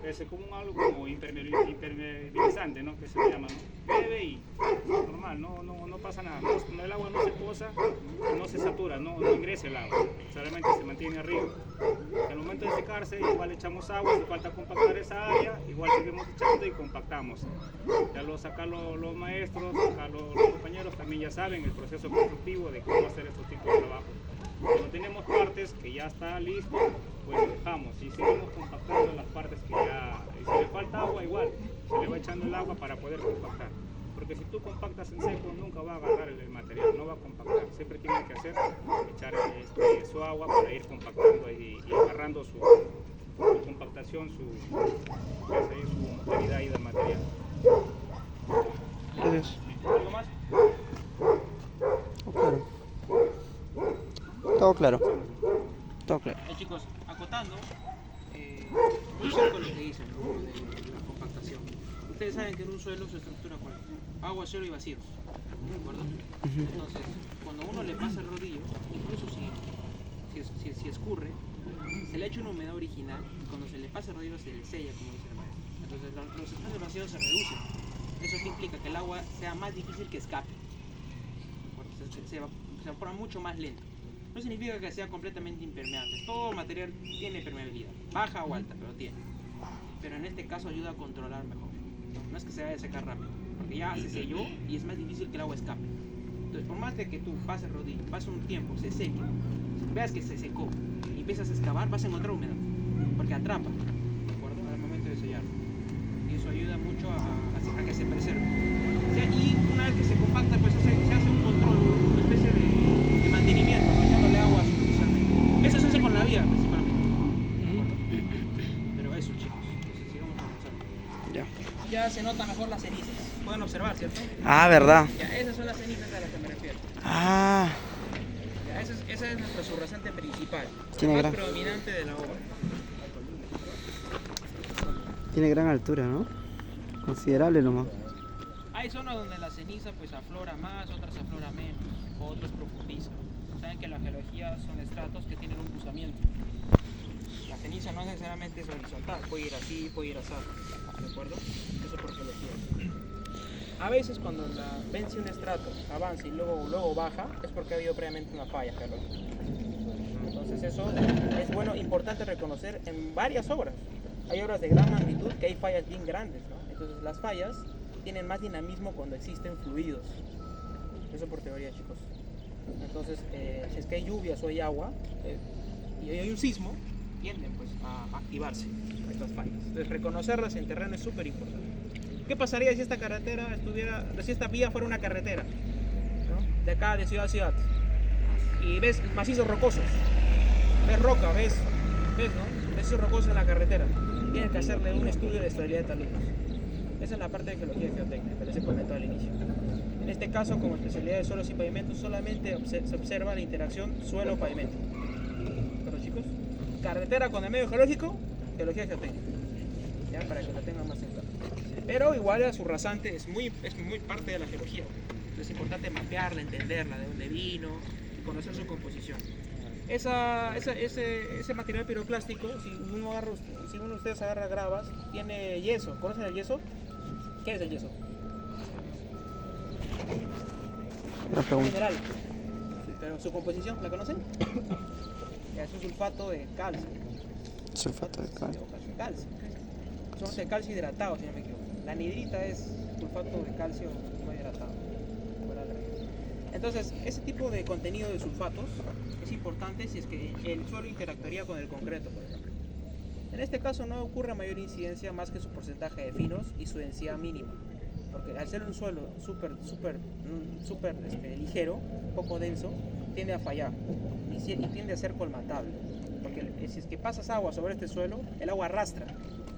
es como algo como impermeabilizante, ¿no? Que se llama, ¿no? Bebe y normal, no pasa nada. El agua no se posa, no se satura, no ingresa el agua, solamente se mantiene arriba. Al momento de secarse, igual echamos agua, si falta compactar esa área, igual seguimos echando y compactamos. Ya acá los maestros, acá los compañeros también ya saben el proceso constructivo de cómo hacer estos tipos de trabajos. Cuando tenemos partes que ya está listo, pues lo dejamos y seguimos compactando las partes que ya, y si le falta agua igual, se le va echando el agua para poder compactar. Porque si tú compactas en seco nunca va a agarrar el material, no va a compactar. Siempre tienes que echar su agua para ir compactando y agarrando su compactación, su calidad y del material. Gracias. ¿Algo más? Claro. Todo claro. Todo claro. Chicos, acotando, muy cierto con lo que dicen, ¿no? De la compactación. Ustedes saben que en un suelo se estructura con agua, suelo y vacíos, ¿de acuerdo? Entonces, cuando uno le pasa el rodillo, incluso si escurre, se le echa una humedad original y cuando se le pasa el rodillo se le sella, como dice el maestro. Entonces los espacios vacíos se reducen. Eso sí implica que el agua sea más difícil que escape. Se evapora mucho más lento. No significa que sea completamente impermeable. Todo material tiene permeabilidad, baja o alta, pero tiene. Pero en este caso ayuda a controlar mejor. No es que se vaya a secar rápido, porque ya se selló y es más difícil que el agua escape. Entonces, por más de que tú pases rodillo, pase un tiempo, se seque, veas que se secó y empiezas a excavar, vas a encontrar humedad, porque atrapa, ¿de acuerdo? Al momento de sellarlo. Y eso ayuda mucho a que se preserve. O sea, y una vez que se compacta, pues se hace un control, una especie de mantenimiento, ¿no? Echándole agua superficialmente. Eso se hace con la vía, principalmente. Pero eso, chicos. Entonces, sigamos avanzando. Ya se notan mejor las cenizas. Pueden observar, ¿cierto? Ah, verdad. Ya, esas son las cenizas a las que me refiero. Ah, Ya, esa es nuestro subrasante principal, Tiene el gran- más predominante de la obra. tiene gran altura, ¿no? Considerable nomás. Hay zonas donde la ceniza pues aflora más, otras aflora menos, otras profundizan. Saben que la geología son estratos que tienen un cruzamiento. La ceniza no necesariamente es horizontal, puede ir así, puede ir así, ¿de acuerdo? Eso por geología. A veces cuando vence un estrato, avanza y luego baja, es porque ha habido previamente una falla geológica. Entonces eso es bueno, importante reconocer en varias obras. Hay obras de gran magnitud que hay fallas bien grandes, ¿no? Entonces las fallas tienen más dinamismo cuando existen fluidos. Eso por teoría, chicos. Entonces, si es que hay lluvias o hay agua y hay un sismo, tienden pues a activarse estas fallas. Entonces reconocerlas en terreno es súper importante. ¿Qué pasaría si esta carretera si esta vía fuera una carretera, ¿no? De acá, de ciudad a ciudad? Y ves macizos rocosos, ves roca, ves, ¿no? Macizos rocosos en la carretera. Tienes que hacerle un estudio de estabilidad de taludes. Esa es la parte de geología y geotécnica que les he comentado al inicio. En este caso, como especialidad de suelos y pavimentos, solamente se observa la interacción suelo-pavimento. ¿Pero chicos? Carretera con el medio geológico, geología y geotécnica. Ya, para que lo tengan más en cuenta. Pero igual su rasante es muy parte de la geología. Entonces es importante mapearla, entenderla, de dónde vino y conocer su composición. Ese material piroclástico, si uno de ustedes agarra gravas, tiene yeso. ¿Conocen el yeso? ¿Qué es el yeso? Una pregunta. Mineral. Pero su composición, ¿la conocen? Ya, es un sulfato de calcio. Sulfato de calcio. Calcio. Son de calcio hidratado, si no me equivoco. La anhidrita es sulfato de calcio no hidratado. Entonces, ese tipo de contenido de sulfatos es importante si es que el suelo interactuaría con el concreto, por ejemplo. En este caso no ocurre mayor incidencia más que su porcentaje de finos y su densidad mínima. Porque al ser un suelo súper ligero, poco denso, tiende a fallar y tiende a ser colmatable. Porque si es que pasas agua sobre este suelo, el agua arrastra.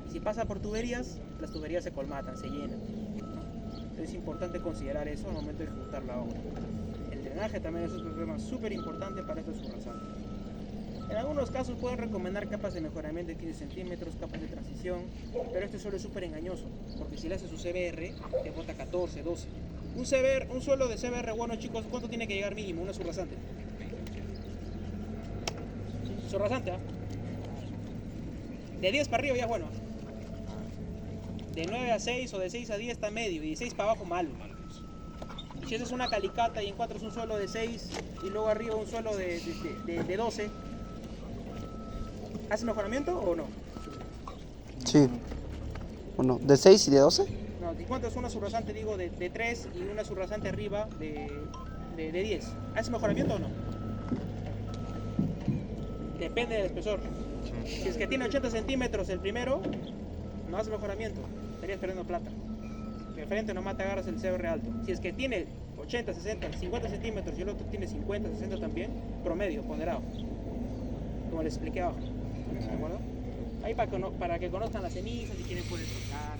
Y si pasa por tuberías, las tuberías se colmatan, se llenan. Entonces es importante considerar eso al momento de ejecutar la obra. El drenaje también es otro tema súper importante para estos subrasantes. En algunos casos pueden recomendar capas de mejoramiento de 15 centímetros, capas de transición, pero este suelo es súper engañoso, porque si le haces su CBR, te bota 14, 12. Un suelo de CBR bueno, chicos, ¿cuánto tiene que llegar mínimo? Una surrasante. Surrasante, ¿ah? De 10 para arriba ya es bueno. De 9 a 6 o de 6 a 10 está medio, y de 6 para abajo malo. Si esa es una calicata y en 4 es un suelo de 6 y luego arriba un suelo de 12, ¿hace mejoramiento o no? Sí. Bueno, ¿de 6 y de 12? No, ¿y cuánto es una surrasante, digo, de 3 y una surrasante arriba de 10? ¿Hace mejoramiento o no? Depende del espesor. Si es que tiene 80 centímetros el primero, no hace mejoramiento, estarías perdiendo plata. De frente nomás te agarras el CBR alto. Si es que tiene 80, 60, 50 centímetros y el otro tiene 50, 60 también, promedio, ponderado. Como les expliqué abajo. ¿De acuerdo? Ahí para que conozcan las cenizas y quieren poder tocar.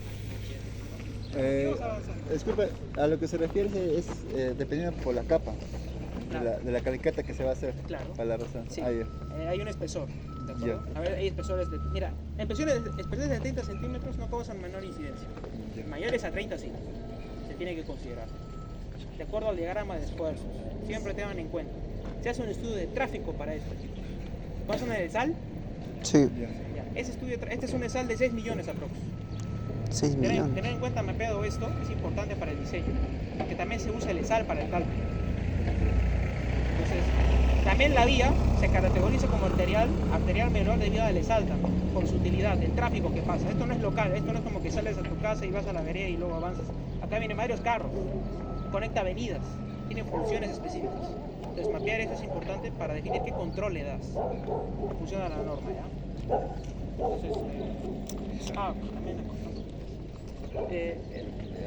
Disculpe, a lo que se refiere es dependiendo por la capa, Claro. de la calicata que se va a hacer Claro. para la razón. Sí. Ah, ya. Hay un espesor. ¿De acuerdo? Ya. A ver, hay espesores de. Mira, espesores de 30 centímetros no causan menor incidencia. Mayores a 30 sí. Se tiene que considerar. De acuerdo al diagrama de esfuerzos. Siempre tengan en cuenta. Se hace un estudio de tráfico para esto. ¿Cuánto es el sal? Sí, Ya. Ya. Este es un sal de 6 millones aproximadamente. 6 millones. Tener en cuenta, mapeado esto, es importante para el diseño, porque también se usa el sal para el cálculo. Entonces, también la vía se caracteriza como arterial menor debido al sal también, por su utilidad, el tráfico que pasa. Esto no es local, esto no es como que sales a tu casa y vas a la vereda y luego avanzas. Acá vienen varios carros, conecta avenidas, tiene funciones específicas. Entonces, mapear eso es importante para definir qué control le das en función a la norma, ¿ya? Entonces, también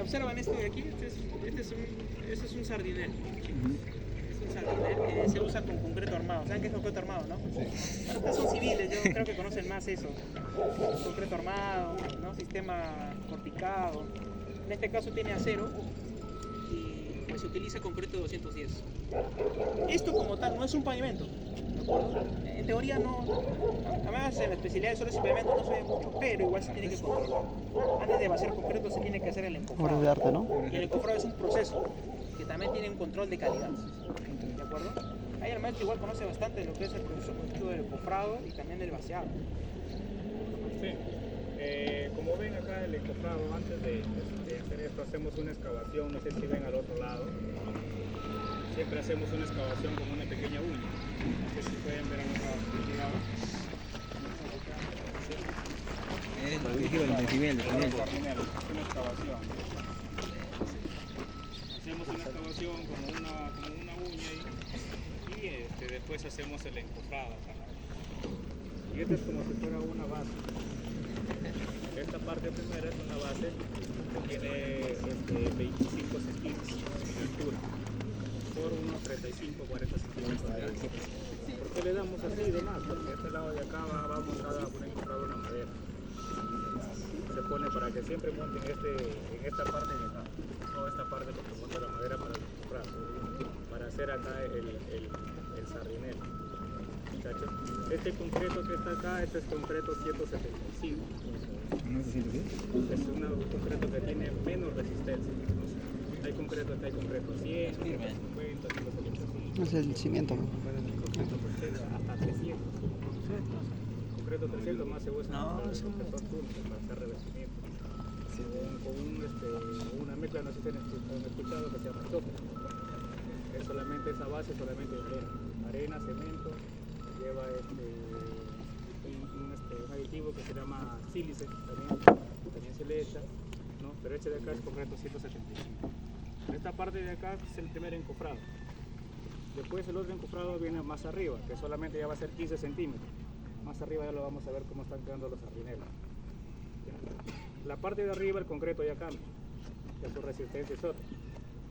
observan esto de aquí, este es un sardinel. Es un sardinel, se usa con concreto armado. ¿Saben qué es concreto armado, no? Bueno, ustedes son civiles, yo creo que conocen más eso. Concreto armado, ¿no? Sistema corticado. En este caso tiene acero y pues se utiliza concreto 210. Esto como tal no es un pavimento, ¿de acuerdo? En teoría no, además en la especialidad de suelos y pavimentos no se ve mucho, pero igual se tiene que controlar. Antes de vaciar concreto se tiene que hacer el Obras encofrado. de arte, ¿no? Y el encofrado es un proceso que también tiene un control de calidad, ¿de acuerdo? Ahí el maestro igual conoce bastante de lo que es el proceso constructivo del encofrado y también del vaciado. Sí. Como ven acá el encofrado, antes de hacer esto hacemos una excavación, no sé si ven al otro lado. Siempre hacemos una excavación con una pequeña uña. No sé si pueden ver acá. Una excavación. Hacemos una excavación como una uña y después hacemos el encofrado acá. Y esta es como si fuera una base. Esta parte primera es una base que tiene 25 centímetros de altura por unos 35-40 centímetros de alto. ¿Por qué le damos así de más? Porque este lado de acá va montada una encofrado una madera. Se pone para que siempre monten en esta parte de acá, toda esta parte porque monta la madera para el encofrado, para hacer acá el sardinel. ¿Cachai? Este concreto que está acá, este es concreto 175. Es un concreto que tiene menos resistencia. Hay concreto 100, 150, 175. Es el cimiento, ¿no? Concreto 300, hasta 300. Concreto 300 más se usa que son túneles para hacer revestimiento. Con una mezcla, no sé si han escuchado, que se llama tope. Es solamente esa base, solamente de arena, cemento, lleva un aditivo que se llama sílice, también se le echa, ¿no? Pero este de acá es concreto 175. Esta parte de acá es el primer encofrado. Después el otro encofrado viene más arriba, que solamente ya va a ser 15 centímetros. Más arriba ya lo vamos a ver cómo están quedando los sardinelos. La parte de arriba el concreto ya cambia, que su resistencia es otra.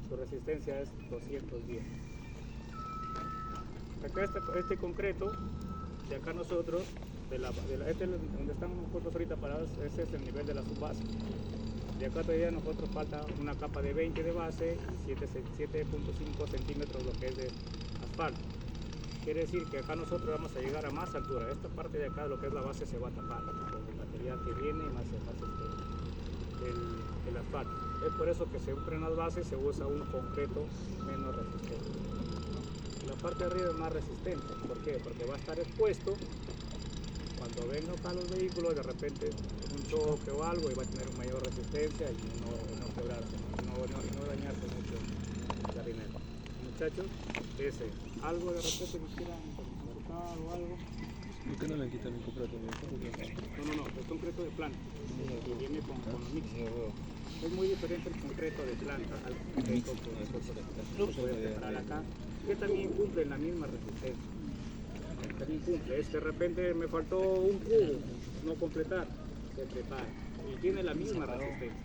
Su resistencia es 210. Acá este concreto, de acá nosotros, donde están nosotros ahorita parados, ese es el nivel de la subbase. De acá todavía nosotros falta una capa de 20 de base y 7.5 centímetros lo que es de asfalto. Quiere decir que acá nosotros vamos a llegar a más altura. Esta parte de acá, lo que es la base, se va a tapar con el material que viene más el asfalto. Es por eso que siempre en las bases se usa un concreto menos resistente. Y la parte de arriba es más resistente. ¿Por qué? Porque va a estar expuesto. Cuando vengan acá los vehículos, de repente un choque o algo, y va a tener mayor resistencia y no quebrarse, no dañarse mucho la rinera. Muchachos, ese, algo de repente que quieran cortar o algo. ¿Por qué no le quitan el concreto? No, es concreto de planta. Y viene con los mixes. Es muy diferente el concreto de planta al concreto que nosotros podemos preparar acá, que también cumple la misma resistencia. También cumple. De repente me faltó un cubo, no completar, se prepara. Y tiene la misma resistencia,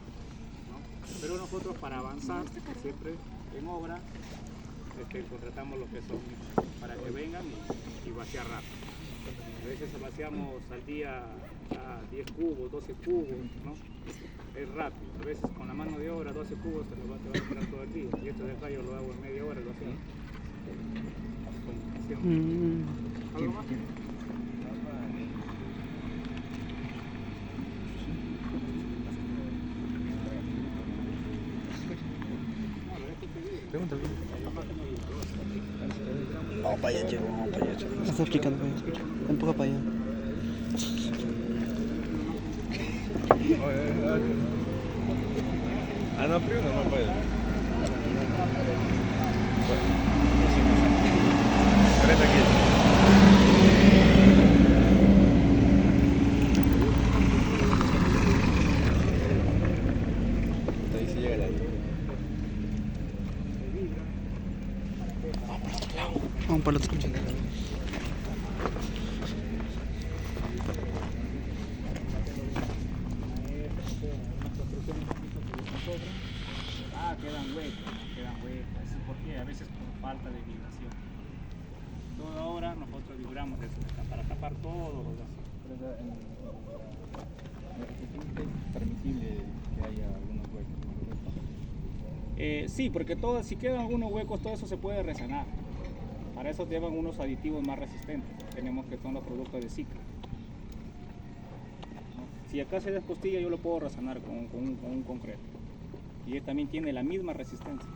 ¿no? Pero nosotros, para avanzar siempre en obra, contratamos lo que son para que vengan y vaciar rápido. A veces vaciamos al día a 10 cubos, 12 cubos, ¿no? Es rápido. A veces con la mano de obra 12 cubos te va a esperar todo el día. Y esto de acá yo lo hago en media hora, lo hacemos. ¿Algo más? Vamos para allá, chico, vamos para allá, chico. Está explicando, empuja para allá. Ah, no, frío no puede. Ahí se llega la luz. Vamos para el otro. Quedan huecos. ¿Por qué? A veces por falta de vibración. Toda hora nosotros vibramos eso para tapar todos los gases. ¿Es permisible que haya algunos huecos? Sí, porque si quedan algunos huecos, todo eso se puede resanar. Para eso llevan unos aditivos más resistentes. Tenemos que son los productos de Cicla. Si acá se despostilla, yo lo puedo resanar con un concreto. Y él también tiene la misma resistencia.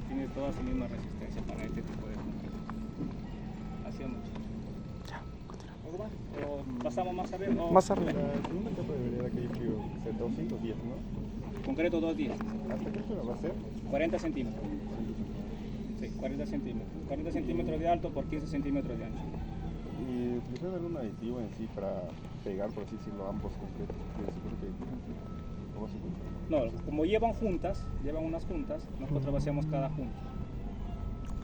Tiene toda su misma resistencia para este tipo de concreto. Hacemos. ¿Algo más? ¿O pasamos más arriba? Más arriba. La segunda capa debería que ser 210, ¿no? Concreto 2 días. ¿Hasta qué altura va a ser? 40 centímetros. Sí, 40 centímetros. 40 centímetros de alto por 15 centímetros de ancho. ¿Y utilizan algún aditivo en sí para pegar, por así decirlo, ambos concretos? ¿Cómo se encuentra? No, como llevan unas juntas, nosotros vaciamos cada junta.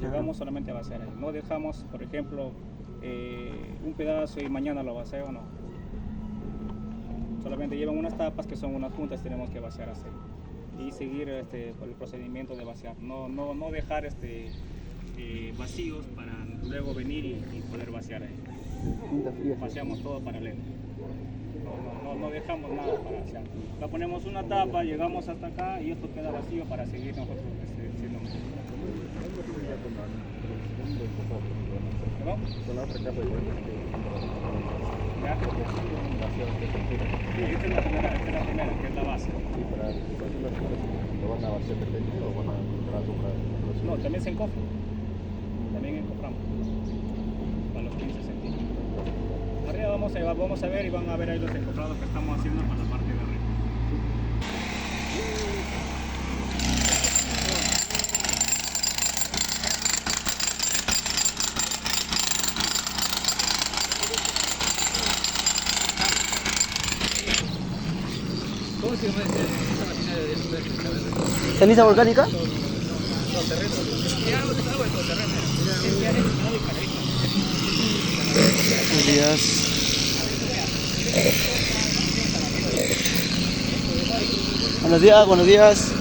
Llegamos solamente a vaciar ahí. No dejamos, por ejemplo, un pedazo y mañana lo vacío, no. Solamente llevan unas tapas que son unas juntas, tenemos que vaciar así. Y seguir por el procedimiento de vaciar. No dejar vacíos para luego venir y poder vaciar ahí. Vaciamos todo paralelo. No dejamos nada para vaciar. La ponemos una tapa, llegamos hasta acá y esto queda vacío para seguir nosotros siendo mejor. ¿Perdón? Con la otra capa de ¿Ya? Sí, esta es la primera, que es la base. ¿Y para lo van a vaciar de leche o van a entrar a comprar? No, también se encofra. También encoframos. Para los 15 centímetros. Arriba vamos a ver y van a ver ahí los encofrados que estamos haciendo para la parte de arriba. ¿Cómo se llama esa maquinaria de terreno? ¿Ceniza volcánica? No, terreno. Es algo de terreno. Buenos días. Buenos días.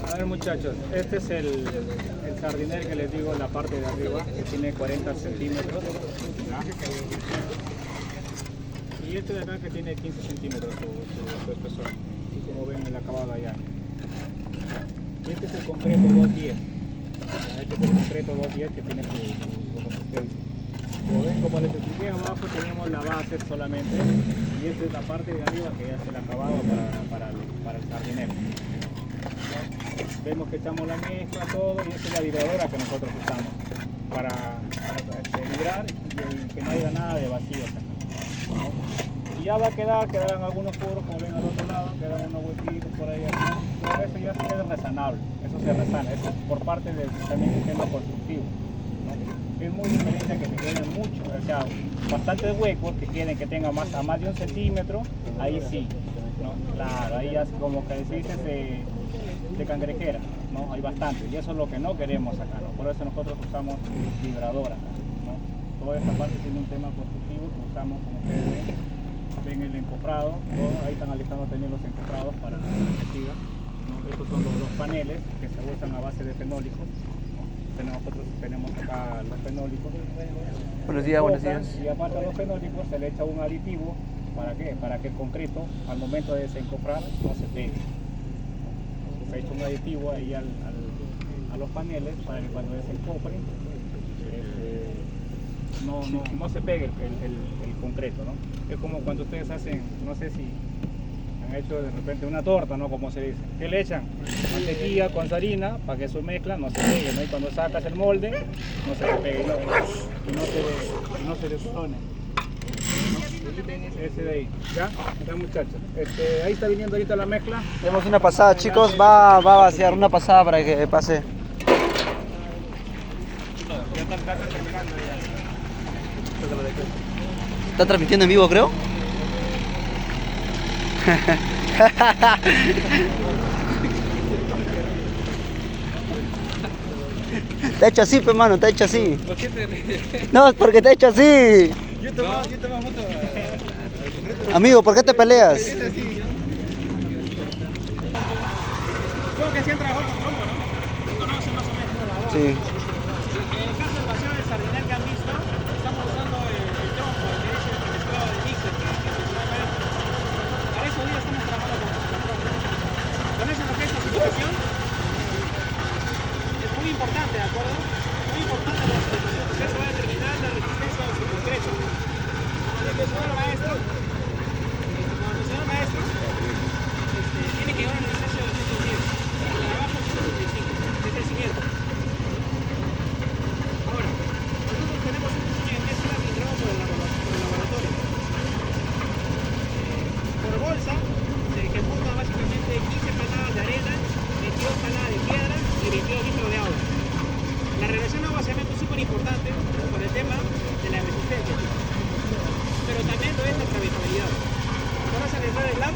A ver muchachos, este es el sardinel que les digo en la parte de arriba, que tiene 40 centímetros. ¿Ya? Y este de acá que tiene 15 centímetros su espesor, así como ven el acabado allá. Y este es el concreto 210. Este es el concreto 210 que tiene su resistencia. Como ven, como les expliqué, abajo tenemos la base solamente y esta es la parte de arriba que ya es el acabado para el sardinel. Vemos que echamos la mezcla, todo, y esta es la vibradora que nosotros usamos para vibrar y que no haya nada de vacío acá, ¿no? Y ya va a quedarán algunos poros, como ven al otro lado, quedan unos huequitos por ahí, todo eso ya es resanable, eso se resana, eso es por parte del también sistema constructivo, ¿no? Es muy diferente a que te queden mucho, o sea, bastantes huecos que tengan a más de 1 centímetro, ahí sí, ¿no? Claro, ahí ya como que se dice de cangrejera, ¿no? Hay bastante y eso es lo que no queremos acá, ¿no? Por eso nosotros usamos vibradora, ¿no? Toda esta parte tiene un tema constructivo que usamos, como ustedes ven el encofrado, ¿no? Ahí están alistando también los encofrados para que siga, ¿no? Estos son los panels que se usan a base de fenólicos, ¿no? Nosotros tenemos acá los fenólicos. Buenos días, buenos días. Y aparte de los fenólicos se le echa un aditivo, ¿para qué? Para que el concreto al momento de desencofrar no se pegue. Se ha hecho un aditivo ahí a los paneles para que cuando desencofren no se pegue el concreto, ¿no? Es como cuando ustedes hacen, no sé si han hecho de repente una torta, ¿no? Como se dice. ¿Qué le echan? Mantequilla con harina para que su mezcla no se pegue, ¿no? Y cuando sacas el molde no se te pegue, ¿no? Y no se desone. Ese de ahí, ¿ya? Ya muchachos, ahí está viniendo ahorita la mezcla. Tenemos una pasada, chicos, va a vaciar una pasada para que pase. Ya está casi terminando ya. ¿Está transmitiendo en vivo, creo? Te ha hecho así, pues, mano, te ha hecho así. No, es porque te ha hecho así. Yo tomaba foto. Amigo, ¿por qué te peleas? Supongo que sí han trabajado con Romo, ¿no? Conocen más o menos. Sí. En el caso del vacío del sardinel que han visto, estamos usando el tronco, que es el mezclado de mixer, que se llama esto. Para eso hoy día estamos trabajando con tronco. ¿Conocen lo que es la situación? Es muy importante, ¿de acuerdo? Muy importante la situación, porque eso va a determinar la resistencia de su concreto. Como le mencionó el maestro, tiene que llevar una resistencia de 210, y la de abajo 135, de crecimiento. Ahora, nosotros tenemos un diseño de mezcla filtrado por el laboratorio. Por bolsa se ejecuta básicamente 15 panadas de arena, 22 panadas de piedra y 22 litros de agua. La relación agua-cemento es súper importante por el tema de la resistencia, pero también lo es la trazabilidad. ¿Conocen el red lab?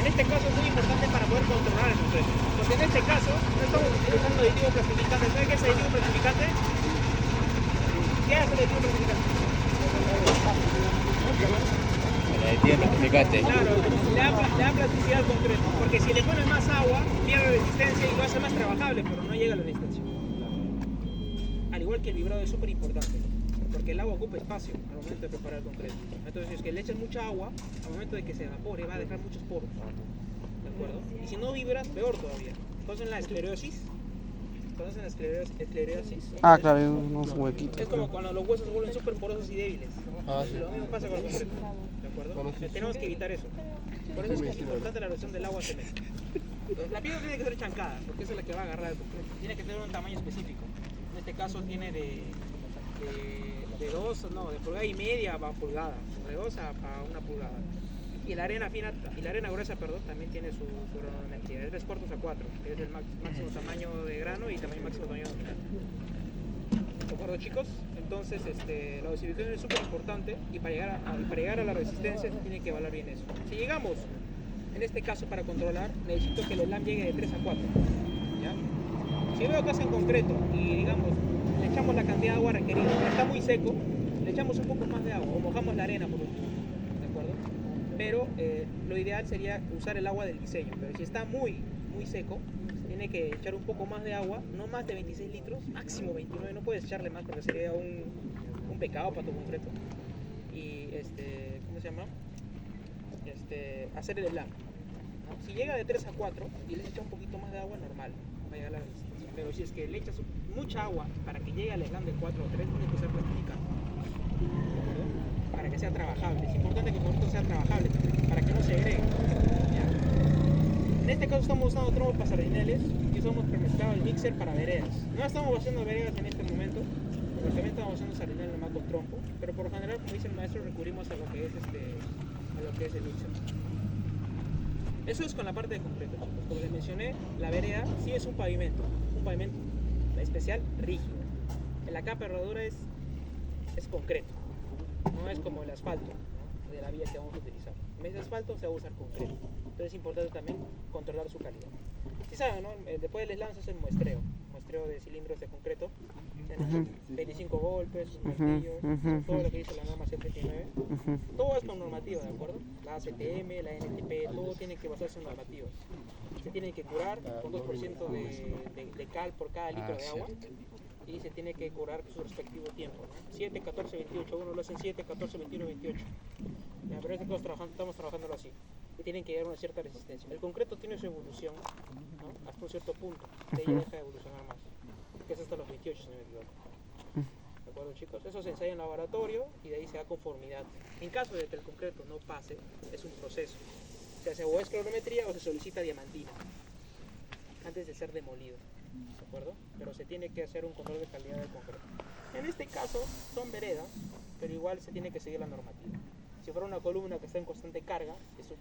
En este caso es muy importante para poder controlar el concreto, porque en este caso no estamos utilizando aditivo plastificante. ¿Sabe qué es aditivo plastificante? ¿Qué hace el aditivo plastificante? El aditivo plastificante. Claro, le da plasticidad al concreto, porque si le pones más agua, pierde resistencia y lo hace más trabajable, pero no llega a la resistencia. Al igual que el vibrado es súper importante, porque el agua ocupa espacio al momento de preparar el concreto. Entonces, si es que le echas mucha agua, al momento de que se evapore, va a dejar muchos poros. ¿De acuerdo? Y si no vibras, peor todavía. ¿Conocen la esclerosis? ¿Conocen la esclerosis? Ah, claro, hay unos huequitos. Es como cuando los huesos se vuelven súper porosos y débiles. Lo mismo pasa con el concreto. ¿De acuerdo? Tenemos que evitar eso. Por eso es que es importante la erosión del agua cemento. La piedra tiene que ser chancada, porque esa es la que va a agarrar el concreto. Tiene que tener un tamaño específico. En este caso tiene de pulgada y media a pulgada, de 2 a 1 pulgada. Y la arena fina, y la arena gruesa, perdón, también tiene su granometría, es 3/4 a 4, que es el máximo tamaño de grano y también máximo tamaño nominal. ¿De acuerdo, chicos? Entonces, la dosificación es súper importante y para llegar a la resistencia se tiene que evaluar bien eso. Si llegamos, en este caso para controlar, necesito que el slam llegue de 3 a 4. ¿Ya? Si veo que es en concreto y digamos, le echamos la cantidad de agua requerida, está muy seco, le echamos un poco más de agua o mojamos la arena por último. ¿De acuerdo? pero lo ideal sería usar el agua del diseño. Pero si está muy seco, tiene que echar un poco más de agua, no más de 26 litros, máximo 29, no puedes echarle más porque sería un pecado para tu concreto. Y ¿cómo se llama? Hacer el slam, ¿no? Si llega de 3 a 4 y le echas un poquito más de agua, normal, va a llegar a la resistencia. Pero si es que le echas mucha agua para que llegue al slam de 4 o 3, tiene que ser plastificado, ¿de acuerdo? Para que sea trabajable. Es importante que el concreto sea trabajable también, para que no se agregue. ¿Ya? En este caso estamos usando trompos para sardineles y usamos premezclado el mixer para veredas. No estamos haciendo veredas en este momento, porque también estamos haciendo sardineles nomás con trompo, pero por lo general, como dice el maestro, recurrimos a lo que es el mixer. Eso es con la parte de concreto, chicos. Como les mencioné, la vereda sí es un pavimento especial rígido. La capa de rodadura es concreto, no es como el asfalto, ¿no? De la vía que vamos a utilizar. En vez de asfalto se va a usar concreto. Entonces es importante también controlar su calidad. Si saben, ¿no? Después del slam se hace el muestreo de cilindros de concreto, 25 golpes, martillos, todo lo que dice la norma 79. Todo es con normativa, ¿de acuerdo? La ACTM, la NTP, todo tiene que basarse en normativas. Se tiene que curar con 2% de cal por cada litro de agua y se tiene que curar su respectivo tiempo, ¿no? 7, 14, 28, uno lo hacen 7, 14, 21, 28. Ya, pero en este caso estamos trabajándolo así. Y tienen que llegar a una cierta resistencia. El concreto tiene su evolución, ¿no? Hasta un cierto punto, de ahí deja de evolucionar más, que es hasta los 28, si no me equivoco. ¿De acuerdo, chicos? Eso se ensaya en laboratorio y de ahí se da conformidad. En caso de que el concreto no pase, es un proceso. Se hace o es clorometría o se solicita diamantina antes de ser demolido, ¿de acuerdo? Pero se tiene que hacer un control de calidad del concreto. En este caso son veredas, pero igual se tiene que seguir la normativa. Si fuera una columna que está en constante carga, es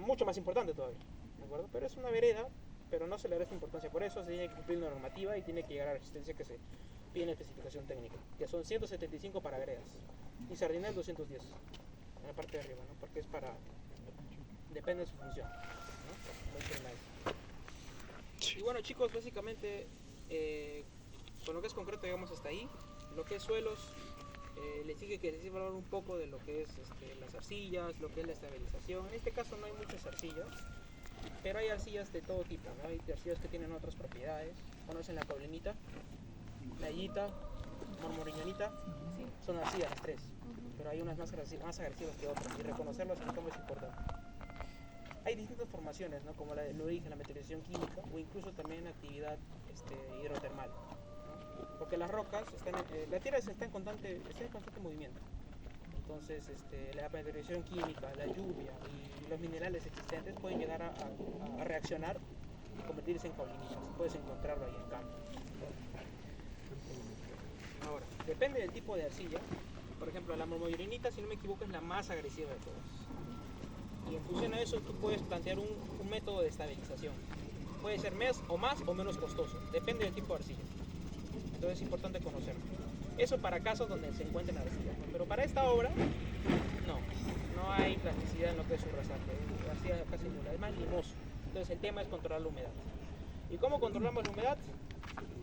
mucho más importante todavía, ¿de acuerdo? Pero es una vereda, pero no se le da esta importancia por eso, se tiene que cumplir la normativa y tiene que llegar a la resistencia que se pide en la especificación técnica, que son 175 para veredas y sardinel 210 en la parte de arriba, ¿no? Porque es depende de su función, ¿no? Y bueno, chicos, básicamente con lo que es concreto llegamos hasta ahí. Lo que es suelos, les dije que les iba a hablar un poco de lo que es las arcillas, lo que es la estabilización. En este caso no hay muchas arcillas, pero hay arcillas de todo tipo, ¿no? Hay arcillas que tienen otras propiedades. Conocen la caulinita, la hillita, mormoriñonita, son arcillas las tres, pero hay unas más agresivas que otras y reconocerlas es muy importante. Hay distintas formaciones, ¿no? Como la del origen, la meteorización química o incluso también actividad hidrotermal, ¿no? Porque las rocas, la tierra está en constante movimiento. Entonces la meteorización química, la lluvia y los minerales existentes pueden llegar a reaccionar y convertirse en caulinitas. Puedes encontrarlo ahí en campo. Ahora, depende del tipo de arcilla. Por ejemplo, la mormollinita, si no me equivoco, es la más agresiva de todas. Y en función a eso tú puedes plantear un método de estabilización. Puede ser más o menos costoso, depende del tipo de arcilla. Entonces es importante conocerlo. Eso para casos donde se encuentren arcillas, ¿no? Pero para esta obra, no hay plasticidad en lo que es un rasante. La arcilla casi nula, es más limoso. Entonces el tema es controlar la humedad. ¿Y cómo controlamos la humedad?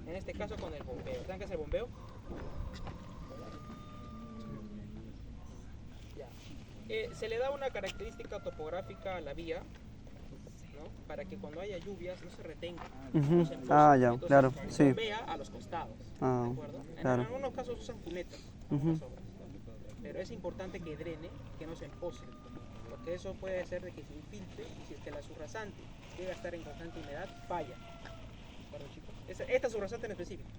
En este caso con el bombeo. ¿Saben qué es el bombeo? Se le da una característica topográfica a la vía, ¿no? Para que cuando haya lluvias no se retenga. No se empose. Ya, entonces, claro, sí. bombea a los costados, ¿de acuerdo? Claro. En algunos casos usan cunetas en las obras, ¿no? Pero es importante que drene, que no se empose, porque eso puede hacer de que se infiltre y si es que la subrasante llega a estar en constante humedad, falla. ¿De acuerdo, chicos? Esta subrasante en específico.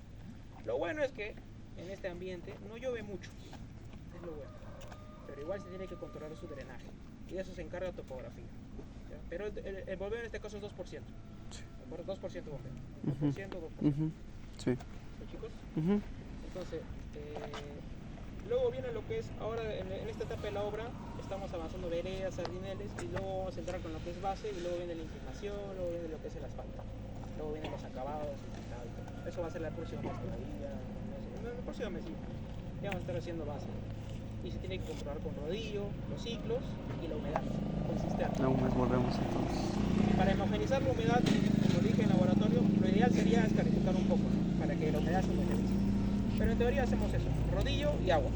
Lo bueno es que en este ambiente no llueve mucho, es lo bueno. Pero igual se tiene que controlar su drenaje y de eso se encarga la topografía, ¿ya? Pero el bombeo en este caso es 2%, ¿de acuerdo? 2% bombeo, 2%, 2%. Sí. ¿Sí, chicos? Entonces, luego viene lo que es, ahora en esta etapa de la obra, estamos avanzando veredas, sardineles y luego vamos a entrar con lo que es base y luego viene la inclinación, luego viene lo que es el asfalto, luego vienen los acabados, el pintado y todo. Eso va a ser la próxima mes todavía, el próximo mes sí, ya vamos a estar haciendo base. Y se tiene que controlar con rodillo, los ciclos y la humedad con cisterna. Luego nos volvemos entonces. Y para homogeneizar la humedad, como dije en laboratorio, lo ideal sería escarificar un poco, ¿no? Para que la humedad se homogeneice. Pero en teoría hacemos eso, rodillo y agua.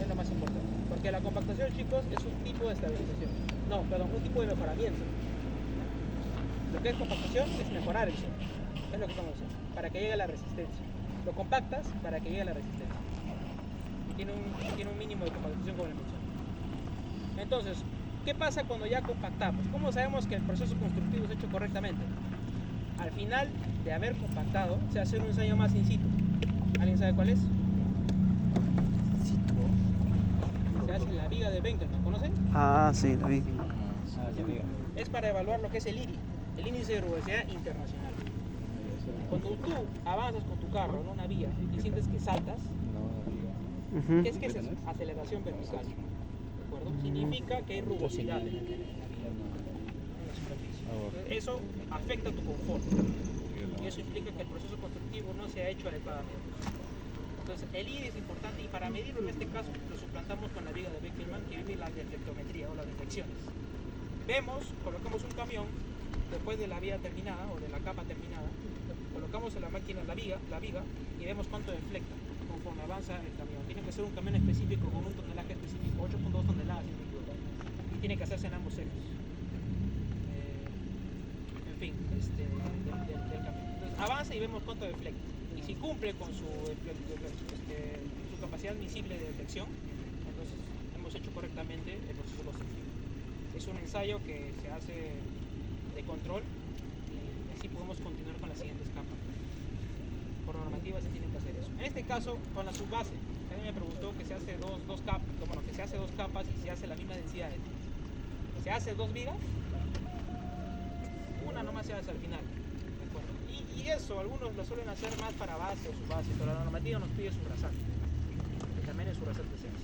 Es lo más importante. Porque la compactación, chicos, es un tipo de estabilización. No, perdón, un tipo de mejoramiento. Lo que es compactación es mejorar el suelo. Es lo que estamos haciendo. Para que llegue a la resistencia. Lo compactas para que llegue a la resistencia. Y tiene un mínimo de compactación como le mencioné. Entonces, ¿qué pasa cuando ya compactamos? ¿Cómo sabemos que el proceso constructivo es hecho correctamente? Al final de haber compactado, se hace un ensayo más in situ. ¿Alguien sabe cuál es? Se hace la viga de Benkelman, ¿conocen? Ah, sí, lo vi. Es para evaluar lo que es el IRI, el índice de rugosidad internacional. Cuando tú avanzas con tu carro en una vía y sientes que saltas, Ujú. ¿qué es eso? Aceleración vertical. ¿De acuerdo? Significa que hay rugosidad en la vía, en la superficie. Entonces, eso afecta tu confort. Y eso implica que el proceso constructivo no se ha hecho adecuadamente. Entonces, el IRI es importante y para medirlo en este caso lo suplantamos con la viga de Benkelman que mide la deflectometría o las deflecciones. Vemos, colocamos un camión después de la vía terminada o de la capa terminada, colocamos en la máquina la viga y vemos cuánto deflecta conforme avanza el camión. Tiene que ser un camión específico con un tonelaje específico, 8.2 toneladas si no me equivoco. Y tiene que hacerse en ambos ejes. En fin, del camión. Entonces avanza y vemos cuánto deflecta. Y si cumple con su capacidad admisible de deflexión, entonces hemos hecho correctamente el proceso constructivo. Es un ensayo que se hace de control y así podemos continuar con las siguientes capas. Por normativa se tiene que hacer eso. En este caso, con la subbase, alguien me preguntó que se hace dos capas, bueno, que se hace dos capas y se hace la misma densidad. Se hace dos vigas, una nomás se hace al final. ¿De acuerdo? Y eso, algunos lo suelen hacer más para base o subbase, pero la normativa nos pide subrasante, que también es subrasante se hace.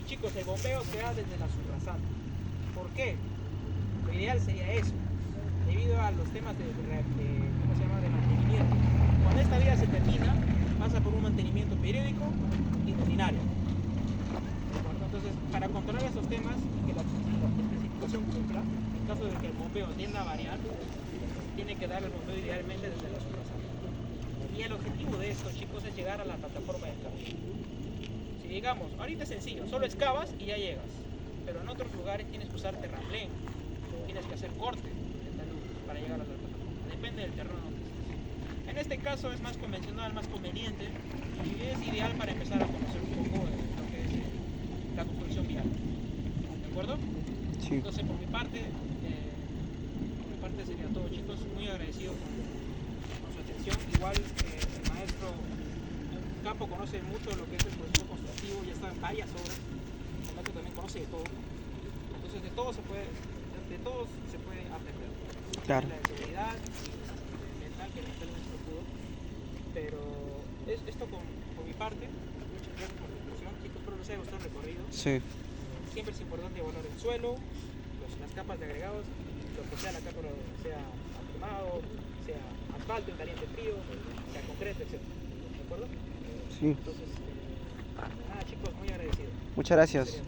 Y chicos, el bombeo se da desde la subrasante. ¿Por qué? Lo ideal sería eso, debido a los temas de mantenimiento. Cuando esta vía se termina, pasa por un mantenimiento periódico y rutinario. Entonces, para controlar esos temas y que la especificación cumpla, en caso de que el bombeo tienda a variar, tiene que dar el bombeo idealmente desde la subrasante. Y el objetivo de esto, chicos, es llegar a la plataforma de escape. Si digamos, ahorita es sencillo, solo excavas y ya llegas. Pero en otros lugares tienes que usar terraplén, tienes que hacer corte de talud para llegar a la plataforma. Depende del terreno donde estés. En este caso es más convencional, más conveniente y es ideal para empezar a conocer un poco lo que es la construcción vial. ¿De acuerdo? Sí. Entonces por mi parte sería todo, chicos. Muy agradecido con su atención. Igual el maestro Campo conoce mucho lo que es el proceso constructivo, ya está en varias obras. El maestro también conoce de todo. Entonces de todo se puede aprender. Claro. La de seguridad y mental, que lamentablemente no pudo. Pero es esto con mi parte. Muchas gracias por la discusión, chicos. Espero les haya gustado el recorrido. Sí. Siempre es importante evaluar el suelo, las capas de agregados, lo que sea la capa, sea afirmado, sea asfalto, en caliente frío, sea concreto, etc. ¿De acuerdo? Sí. Entonces, nada chicos, muy agradecido. Muchas gracias.